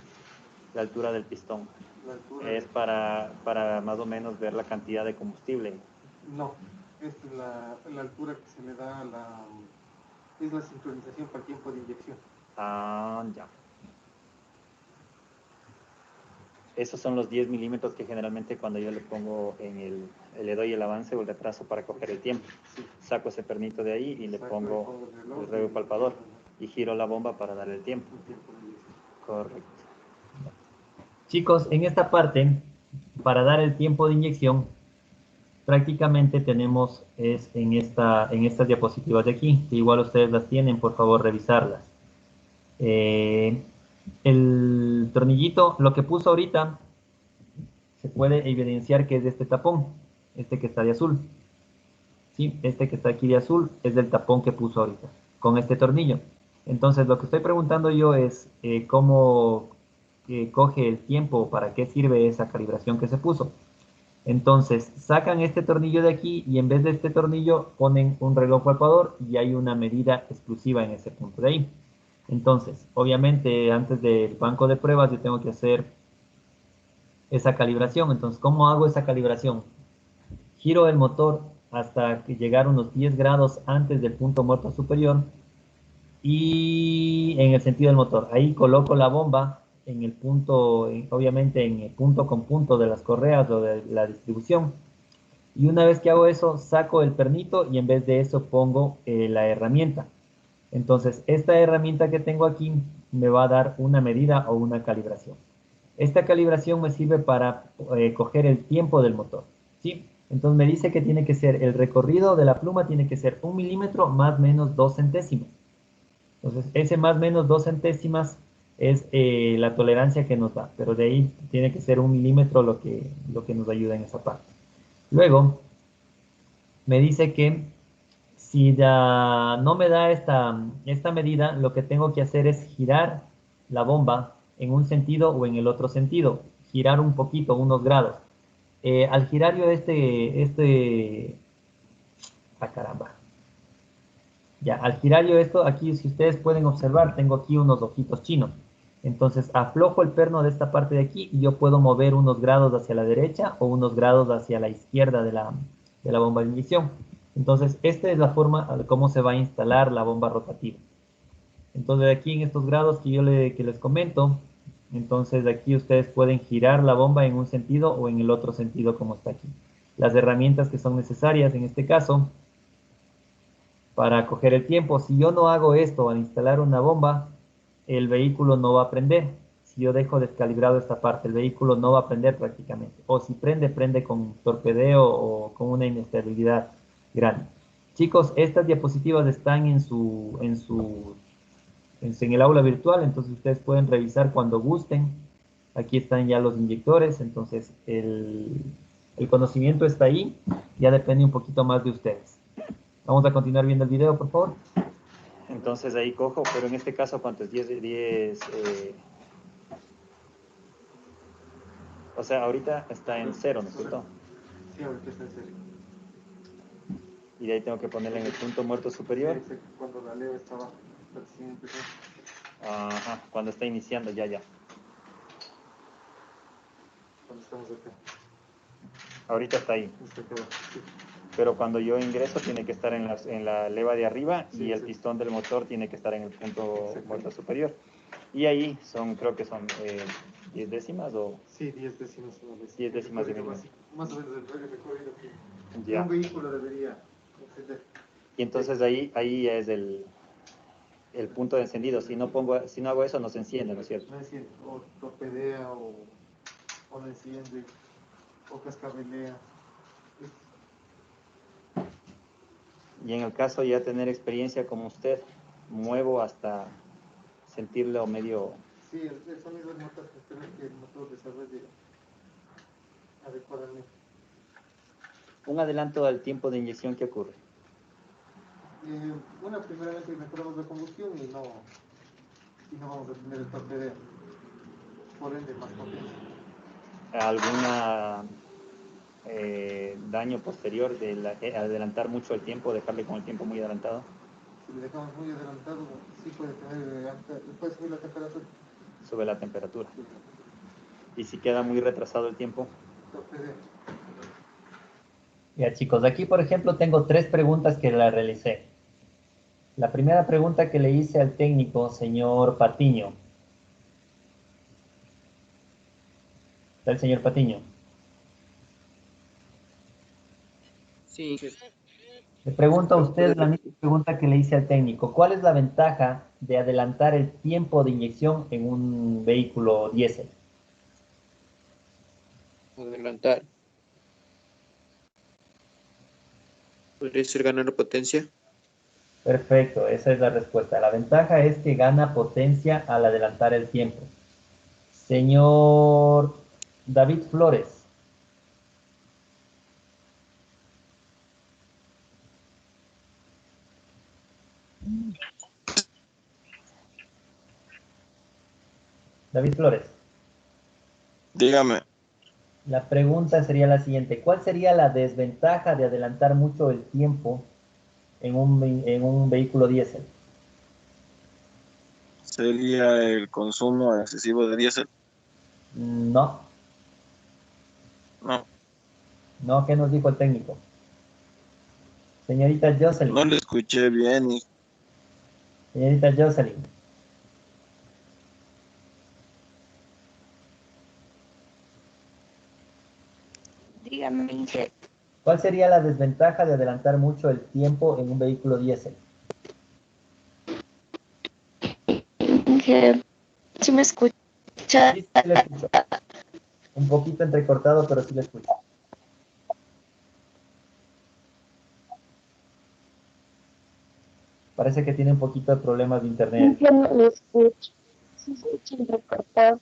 La altura del pistón. La altura Es para más o menos ver la cantidad de combustible. No, es la altura que se le da es la sincronización para el tiempo de inyección. Ah, ya. Esos son los 10 milímetros que generalmente cuando yo le pongo le doy el avance o el retraso para coger el tiempo. Sí. Saco ese pernito de ahí y le pongo el reloj palpador y giro la bomba para darle el tiempo. Correcto. Chicos, en esta parte, para dar el tiempo de inyección, prácticamente tenemos en estas diapositivas de aquí, que igual ustedes las tienen, por favor revisarlas. El tornillito, lo que puso ahorita, se puede evidenciar que es de este tapón, este que está de azul. Sí, este que está aquí de azul es del tapón que puso ahorita, con este tornillo. Entonces, lo que estoy preguntando yo es cómo coge el tiempo, para qué sirve esa calibración que se puso. Entonces, sacan este tornillo de aquí y en vez de este tornillo ponen un reloj palpador y hay una medida exclusiva en ese punto de ahí. Entonces, obviamente, antes del banco de pruebas yo tengo que hacer esa calibración. Entonces, ¿cómo hago esa calibración? Giro el motor hasta llegar unos 10 grados antes del punto muerto superior y en el sentido del motor. Ahí coloco la bomba en el punto, obviamente en el punto con punto de las correas o de la distribución. Y una vez que hago eso, saco el pernito y en vez de eso pongo la herramienta. Entonces, esta herramienta que tengo aquí me va a dar una medida o una calibración. Esta calibración me sirve para coger el tiempo del motor, ¿sí? Entonces me dice que tiene que ser, el recorrido de la pluma tiene que ser 1 milímetro más menos 2 centésimas. Entonces, ese más menos 2 centésimas es la tolerancia que nos da, pero de ahí tiene que ser 1 milímetro lo que nos ayuda en esa parte. Luego, me dice que Si ya no me da esta medida, lo que tengo que hacer es girar la bomba en un sentido o en el otro sentido. Girar un poquito, unos grados. Al girar yo caramba. Ya, al girar yo esto, aquí si ustedes pueden observar, tengo aquí unos ojitos chinos. Entonces aflojo el perno de esta parte de aquí y yo puedo mover unos grados hacia la derecha o unos grados hacia la izquierda de la bomba de ignición. Entonces, esta es la forma de cómo se va a instalar la bomba rotativa. Entonces, aquí en estos grados que les comento, entonces aquí ustedes pueden girar la bomba en un sentido o en el otro sentido como está aquí. Las herramientas que son necesarias en este caso para coger el tiempo. Si yo no hago esto al instalar una bomba, el vehículo no va a prender. Si yo dejo descalibrado esta parte, el vehículo no va a prender prácticamente. O si prende, prende con torpedeo o con una inestabilidad grande. Chicos, estas diapositivas están en el aula virtual, entonces ustedes pueden revisar cuando gusten. Aquí están ya los inyectores, entonces el conocimiento está ahí, ya depende un poquito más de ustedes. Vamos a continuar viendo el video, por favor. Entonces ahí cojo, pero en este caso, ¿cuánto es? 10, o sea, ahorita está en 0, ¿no es cierto? Sí, ahorita está en 0. Y de ahí tengo que ponerle en el punto muerto superior. Sí, cuando la leva está abajo. Ajá, cuando está iniciando, ya. Cuando estamos acá. Ahorita está ahí. Está acá abajo, sí. Pero cuando yo ingreso tiene que estar en la leva de arriba y el pistón del motor tiene que estar en el punto muerto superior. Y ahí creo que son 10 décimas o... Sí, 10 décimas una vez. 10 décimas de milímetro. Más o menos el recorrido que ya. Un vehículo debería encender. Y entonces ahí es el punto de encendido. Si no hago eso, no se enciende, ¿no es cierto? No enciende, o torpedea, o no enciende, o cascabelea. Y en el caso ya tener experiencia como usted, muevo hasta sentirlo medio... Sí, el sonido del motor, esperar que el motor desarrolle adecuadamente. Un adelanto al tiempo de inyección, ¿qué ocurre? Primeramente mejoramos la combustión y no vamos a tener el torpedeo. Por ende, más potencia. ¿Alguna daño posterior de adelantar mucho el tiempo, dejarle con el tiempo muy adelantado? Si le dejamos muy adelantado, sí puede subir la temperatura. Sube la temperatura. Sí. ¿Y si queda muy retrasado el tiempo? Torpedeo. Ya, chicos, aquí por ejemplo tengo 3 preguntas que la realicé. La primera pregunta que le hice al técnico, señor Patiño. ¿Está el señor Patiño? Sí. Le pregunto a usted la misma pregunta que le hice al técnico. ¿Cuál es la ventaja de adelantar el tiempo de inyección en un vehículo diésel? Adelantar. ¿Podría ser ganar potencia? Perfecto, esa es la respuesta. La ventaja es que gana potencia al adelantar el tiempo. Señor David Flores. David Flores. Dígame. La pregunta sería la siguiente. ¿Cuál sería la desventaja de adelantar mucho el tiempo en un vehículo diésel? ¿Sería el consumo excesivo de diésel? No. No. No, ¿qué nos dijo el técnico? Señorita Jocelyn. No le escuché bien. Señorita Jocelyn. Dígame, Inge. ¿Cuál sería la desventaja de adelantar mucho el tiempo en un vehículo diésel? Inge, ¿sí me escucha? Sí, sí le escucho. Un poquito entrecortado, pero sí le escucho. Parece que tiene un poquito de problemas de internet. Yo no lo escucho. Se escucha entrecortado.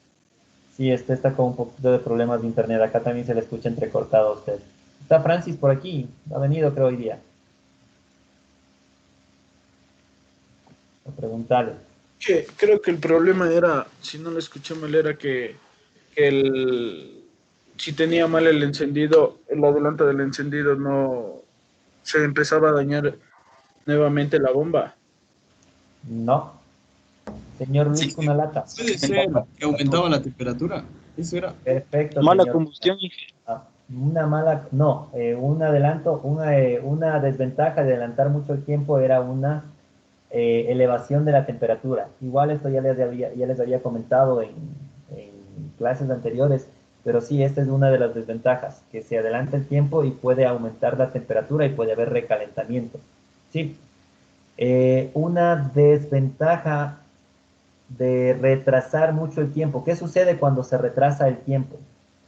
Sí, está con un poquito de problemas de internet. Acá también se le escucha entrecortado a usted. Está Francis por aquí. Ha venido, creo, hoy día. Preguntarle. Creo que el problema era, si no lo escuché mal, era que si tenía mal el encendido, el adelanto del encendido no se empezaba a dañar nuevamente la bomba. No. Señor Luis Sí, Cunalata. puede ser que aumentaba la temperatura. Eso era. Perfecto, Mala señor. combustión. Una mala, no, un adelanto, una desventaja de adelantar mucho el tiempo era una elevación de la temperatura. Igual esto ya les había comentado en clases anteriores, pero sí, esta es una de las desventajas, que se adelanta el tiempo y puede aumentar la temperatura y puede haber recalentamiento. Sí. Una desventaja de retrasar mucho el tiempo. ¿Qué sucede cuando se retrasa el tiempo?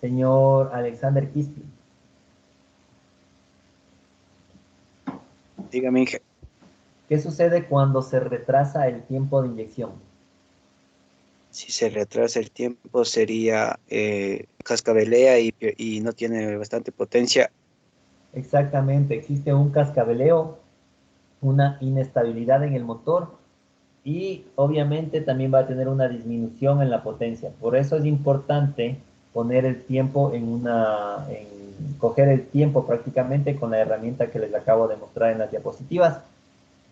Señor Alexander Kisti. Dígame, Inge. ¿Qué sucede cuando se retrasa el tiempo de inyección? Si se retrasa el tiempo sería cascabelea y no tiene bastante potencia. Exactamente, existe un cascabeleo, una inestabilidad en el motor y obviamente también va a tener una disminución en la potencia. Por eso es importante poner el tiempo coger el tiempo prácticamente con la herramienta que les acabo de mostrar en las diapositivas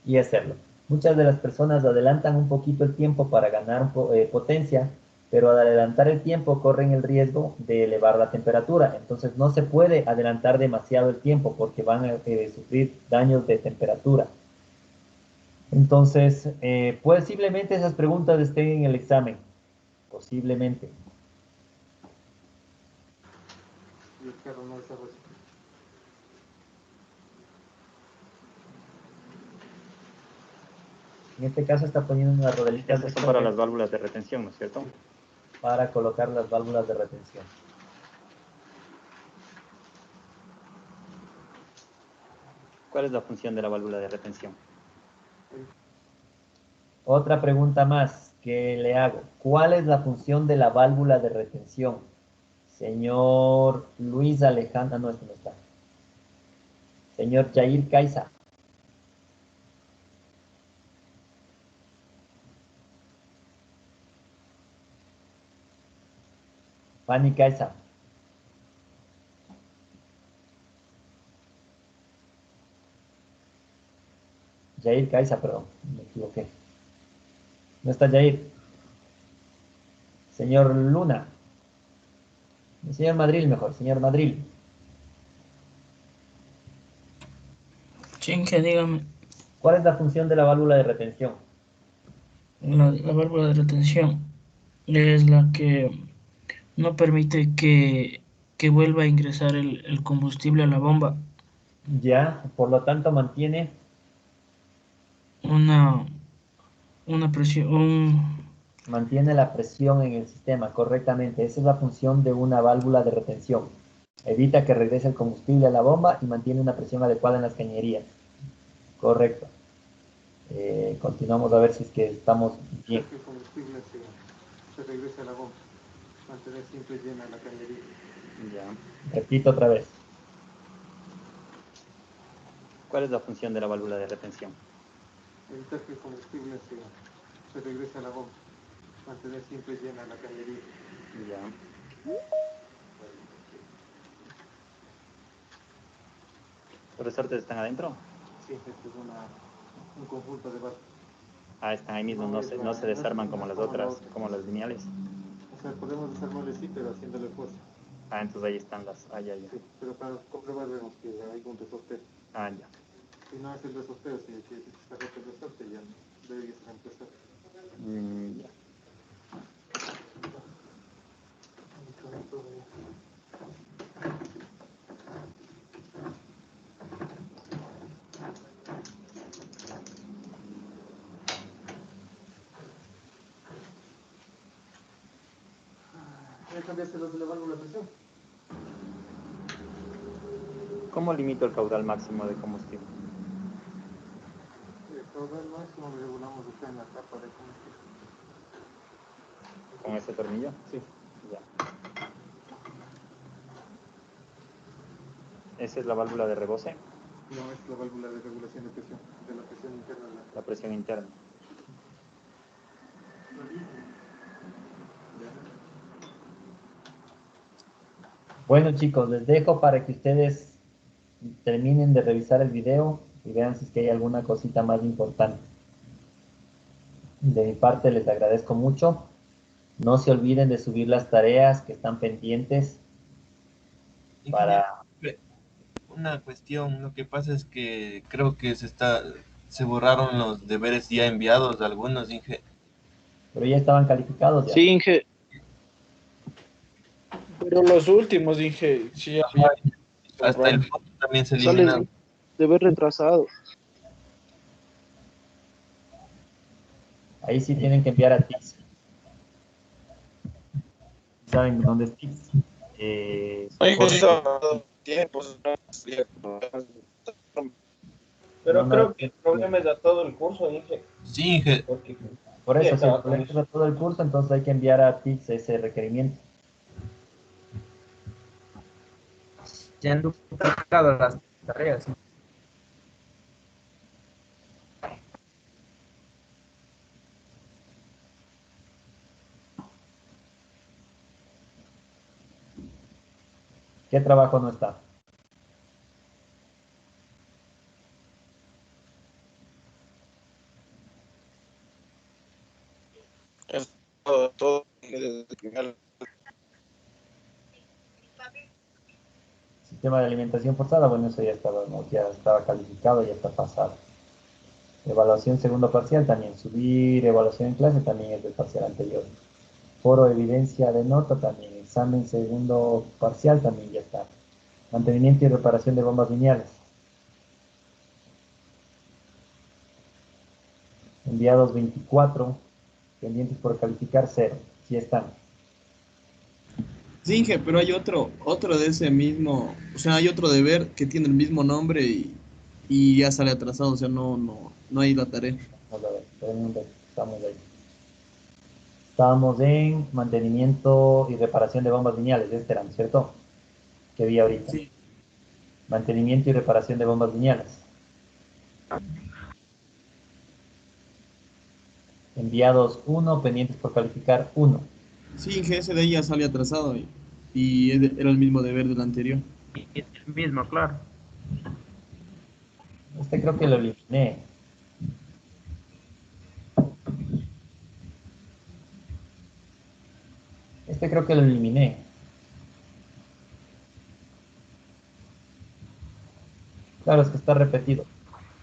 y hacerlo. Muchas de las personas adelantan un poquito el tiempo para ganar potencia, pero al adelantar el tiempo corren el riesgo de elevar la temperatura. Entonces no se puede adelantar demasiado el tiempo porque van a sufrir daños de temperatura. Entonces, posiblemente esas preguntas estén en el examen. Posiblemente. En este caso está poniendo una rodelita. Estas son para las válvulas de retención, ¿no es cierto? Para colocar las válvulas de retención. ¿Cuál es la función de la válvula de retención? Otra pregunta más que le hago. ¿Cuál es la función de la válvula de retención? Señor Luis Alejandro, no, este no está. Señor Jair Caiza. Fanny Caiza. Jair Caiza, perdón, me equivoqué. No está Jair. Señor Luna. Señor Madril, mejor, señor Madril. Chingue, dígame. ¿Cuál es la función de la válvula de retención? La válvula de retención es la que no permite que vuelva a ingresar el combustible a la bomba. Ya, por lo tanto mantiene Una presión, mantiene la presión en el sistema correctamente. Esa es la función de una válvula de retención. Evita que regrese el combustible a la bomba y mantiene una presión adecuada en las cañerías. Correcto. Continuamos a ver si es que estamos bien. Que el combustible se regrese a la bomba. Mantener siempre llena la cañería. Ya. Repito otra vez. ¿Cuál es la función de la válvula de retención? Evitar que el combustible se regrese a la bomba. Mantener siempre llena la cañería. Ya. ¿Los resortes están adentro? Sí, este es un conjunto de válvulas. Ah, están ahí mismo, no se desarman como las otras, como las lineales. O sea, podemos desarmarle sí, pero haciéndole fuerza. Ah, entonces ahí están las... Ah, ya. Sí, pero para comprobar vemos que hay un resortero. Ah, ya. Si no es el resortero, si está roto el resorte, ya debería ser reemplazado. Ya. ¿Ya cambiaste los de la válvula de presión? ¿Cómo limito el caudal máximo de combustible? El caudal máximo lo regulamos acá en la tapa de combustible. ¿Con ese tornillo? Sí. Ya. ¿Esa es la válvula de rebose? No, es la válvula de regulación de presión, de la presión interna. La presión interna. Bueno, chicos, les dejo para que ustedes terminen de revisar el video y vean si es que hay alguna cosita más importante. De mi parte les agradezco mucho. No se olviden de subir las tareas que están pendientes para... Una cuestión, lo que pasa es que creo que se borraron los deberes ya enviados de algunos, Inge. Pero ya estaban calificados ya. Sí, Inge. Pero los últimos dije, sí, había. Hasta el fondo también se Sale eliminan. deber retrasado. Ahí sí tienen que enviar a TICS. ¿Saben dónde es TICS? Pero No, creo que el problema es a todo el curso, dije. Sí, Inge. Por eso, si el estaba problema con es a todo el curso, entonces hay que enviar a TICS ese requerimiento. Se han duplicado las tareas. ¿Qué trabajo no está? Es todo desde el primer. Sistema de alimentación forzada, bueno, eso ya estaba, ¿no? Ya estaba calificado, ya está pasado. Evaluación segundo parcial también. Subir evaluación en clase también es del parcial anterior. Foro evidencia de nota también. Examen segundo parcial también ya está. Mantenimiento y reparación de bombas lineales. Enviados 24. Pendientes por calificar 0. Sí están. Sí, Inge, pero hay otro de ese mismo, o sea, hay otro deber que tiene el mismo nombre y ya sale atrasado, o sea, no hay la tarea. Vamos a ver, estamos ahí. Estamos en mantenimiento y reparación de bombas lineales. Este era, ¿no es cierto? Que vi ahorita. Sí. Mantenimiento y reparación de bombas lineales. Enviados 1, pendientes por calificar 1. Sí, Inge, ese de ahí ya sale atrasado y era el mismo deber del anterior. El mismo, claro. Este creo que lo eliminé. Este creo que lo eliminé. Claro, es que está repetido.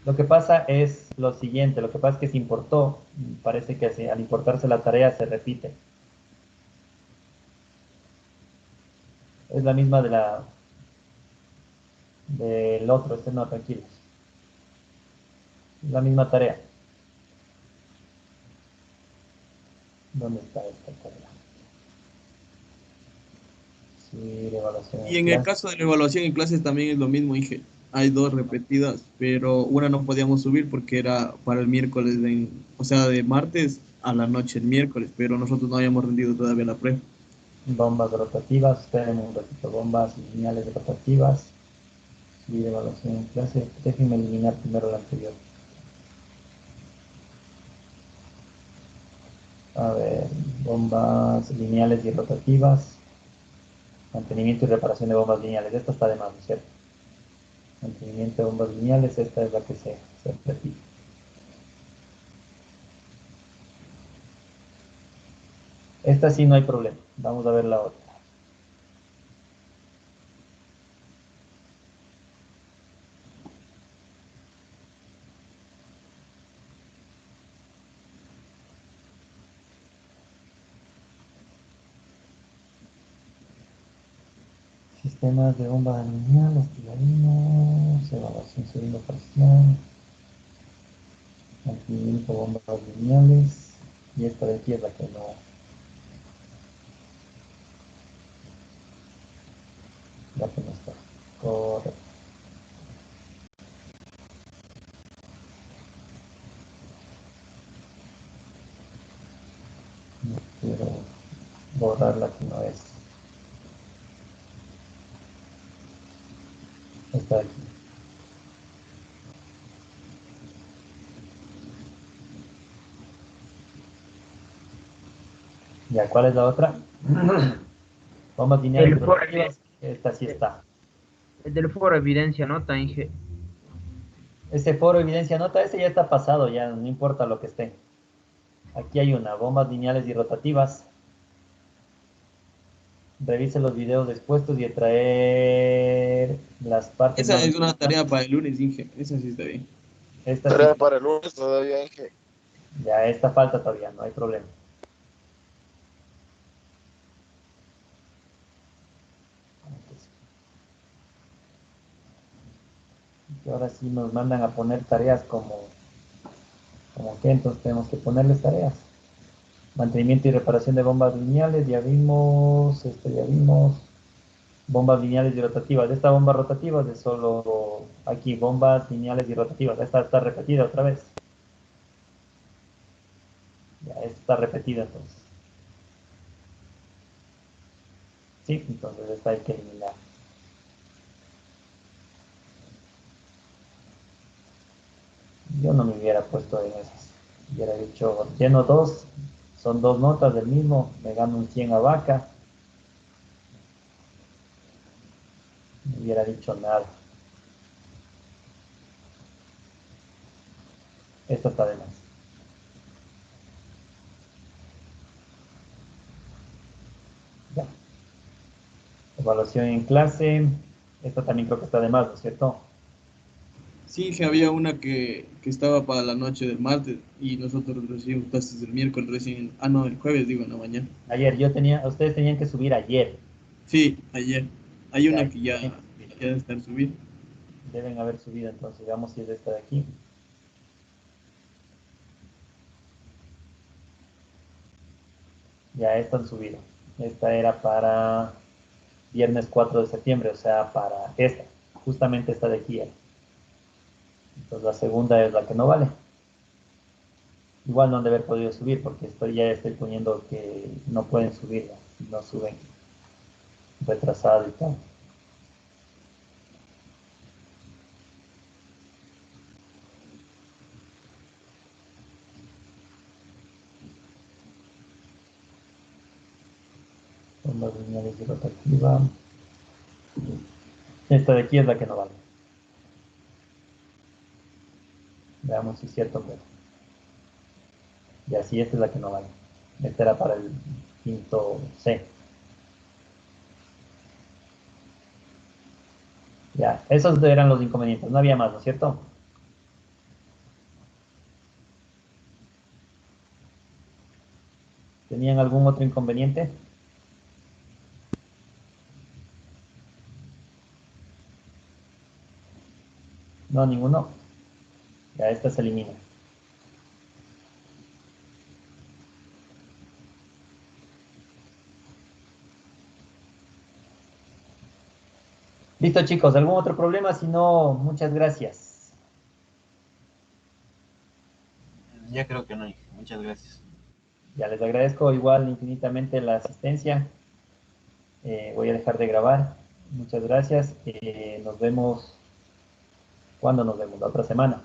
Lo que pasa es lo siguiente, lo que pasa es que se importó, parece que al importarse la tarea se repite. Es la misma del otro, este no, tranquilos. Es la misma tarea. ¿Dónde está esta tarea? Sí, evaluación Y en el caso de la evaluación en clases también es lo mismo, Inge. Hay dos repetidas, pero una no podíamos subir porque era para el miércoles, o sea, de martes a la noche el miércoles, pero nosotros no habíamos rendido todavía la prueba. Bombas rotativas, esperen un ratito, bombas lineales rotativas. Sí, evaluación en clase. Déjenme eliminar primero la anterior. A ver, bombas lineales y rotativas. Mantenimiento y reparación de bombas lineales. Esta está de más, ¿no es cierto? Mantenimiento de bombas lineales, esta es la que se repite. Esta sí no hay problema. Vamos a ver la otra. Sistemas de bombas lineales, tirarinos, evaluación segundo parcial, mantenimiento de bombas lineales, y esta de aquí es la que no. La que no está. Correcto. No quiero borrar la que no es. Esta de aquí. Ya, ¿cuál es la otra? Bombas lineales El foro, rotativas. Esta sí está. el del foro evidencia nota, Inge. Ese foro evidencia nota, ese ya está pasado, ya no importa lo que esté. Aquí hay una, bombas lineales y rotativas. Revise los videos expuestos y extraer las partes Esa más es una tarea importantes. para el lunes, Inge. Esa sí está bien. Esta Tarea sí, para el lunes todavía, Inge. ya esta falta todavía, no hay problema. Y ahora sí nos mandan a poner tareas como que entonces tenemos que ponerles tareas. Mantenimiento y reparación de bombas lineales, ya vimos, esto ya vimos. Bombas lineales y rotativas. Esta bomba rotativa es solo aquí, bombas lineales y rotativas. Esta está repetida otra vez. Ya, esta está repetida entonces. Sí, entonces esta hay que eliminar. Yo no me hubiera puesto en esas. Hubiera dicho, lleno 2, son 2 notas del mismo, me gano un 100 a vaca. No hubiera dicho nada. Esta está de más. Ya. Evaluación en clase. Esta también creo que está de más, ¿no es cierto? Sí, Inge, había una que estaba para la noche del martes y nosotros recibimos clases el miércoles recién. Ah, no, el jueves, digo, en la mañana. Ayer, ustedes tenían que subir ayer. Sí, ayer. Hay Ya, una que ya debe estar subida. deben haber subido, entonces veamos si es esta de aquí. Ya esta han subido. Esta era para viernes 4 de septiembre, o sea, para esta. Justamente esta de aquí. Entonces la segunda es la que no vale. Igual no han de haber podido subir porque ya estoy poniendo que no pueden subirla. No suben retrasado y tal. Bombas lineales y rotativa. Esta de aquí es la que no vale. Veamos si es cierto. Pero... y así esta es la que no vale. Esta era para el quinto C. Ya, esos eran los inconvenientes. No había más, ¿no es cierto? ¿Tenían algún otro inconveniente? No, ninguno. Ya esta se elimina. Listo, chicos. ¿Algún otro problema? Si no, muchas gracias. Ya creo que no, Inge. Muchas gracias. Ya les agradezco igual infinitamente la asistencia. Voy a dejar de grabar. Muchas gracias. Nos vemos. ¿Cuándo nos vemos? La otra semana.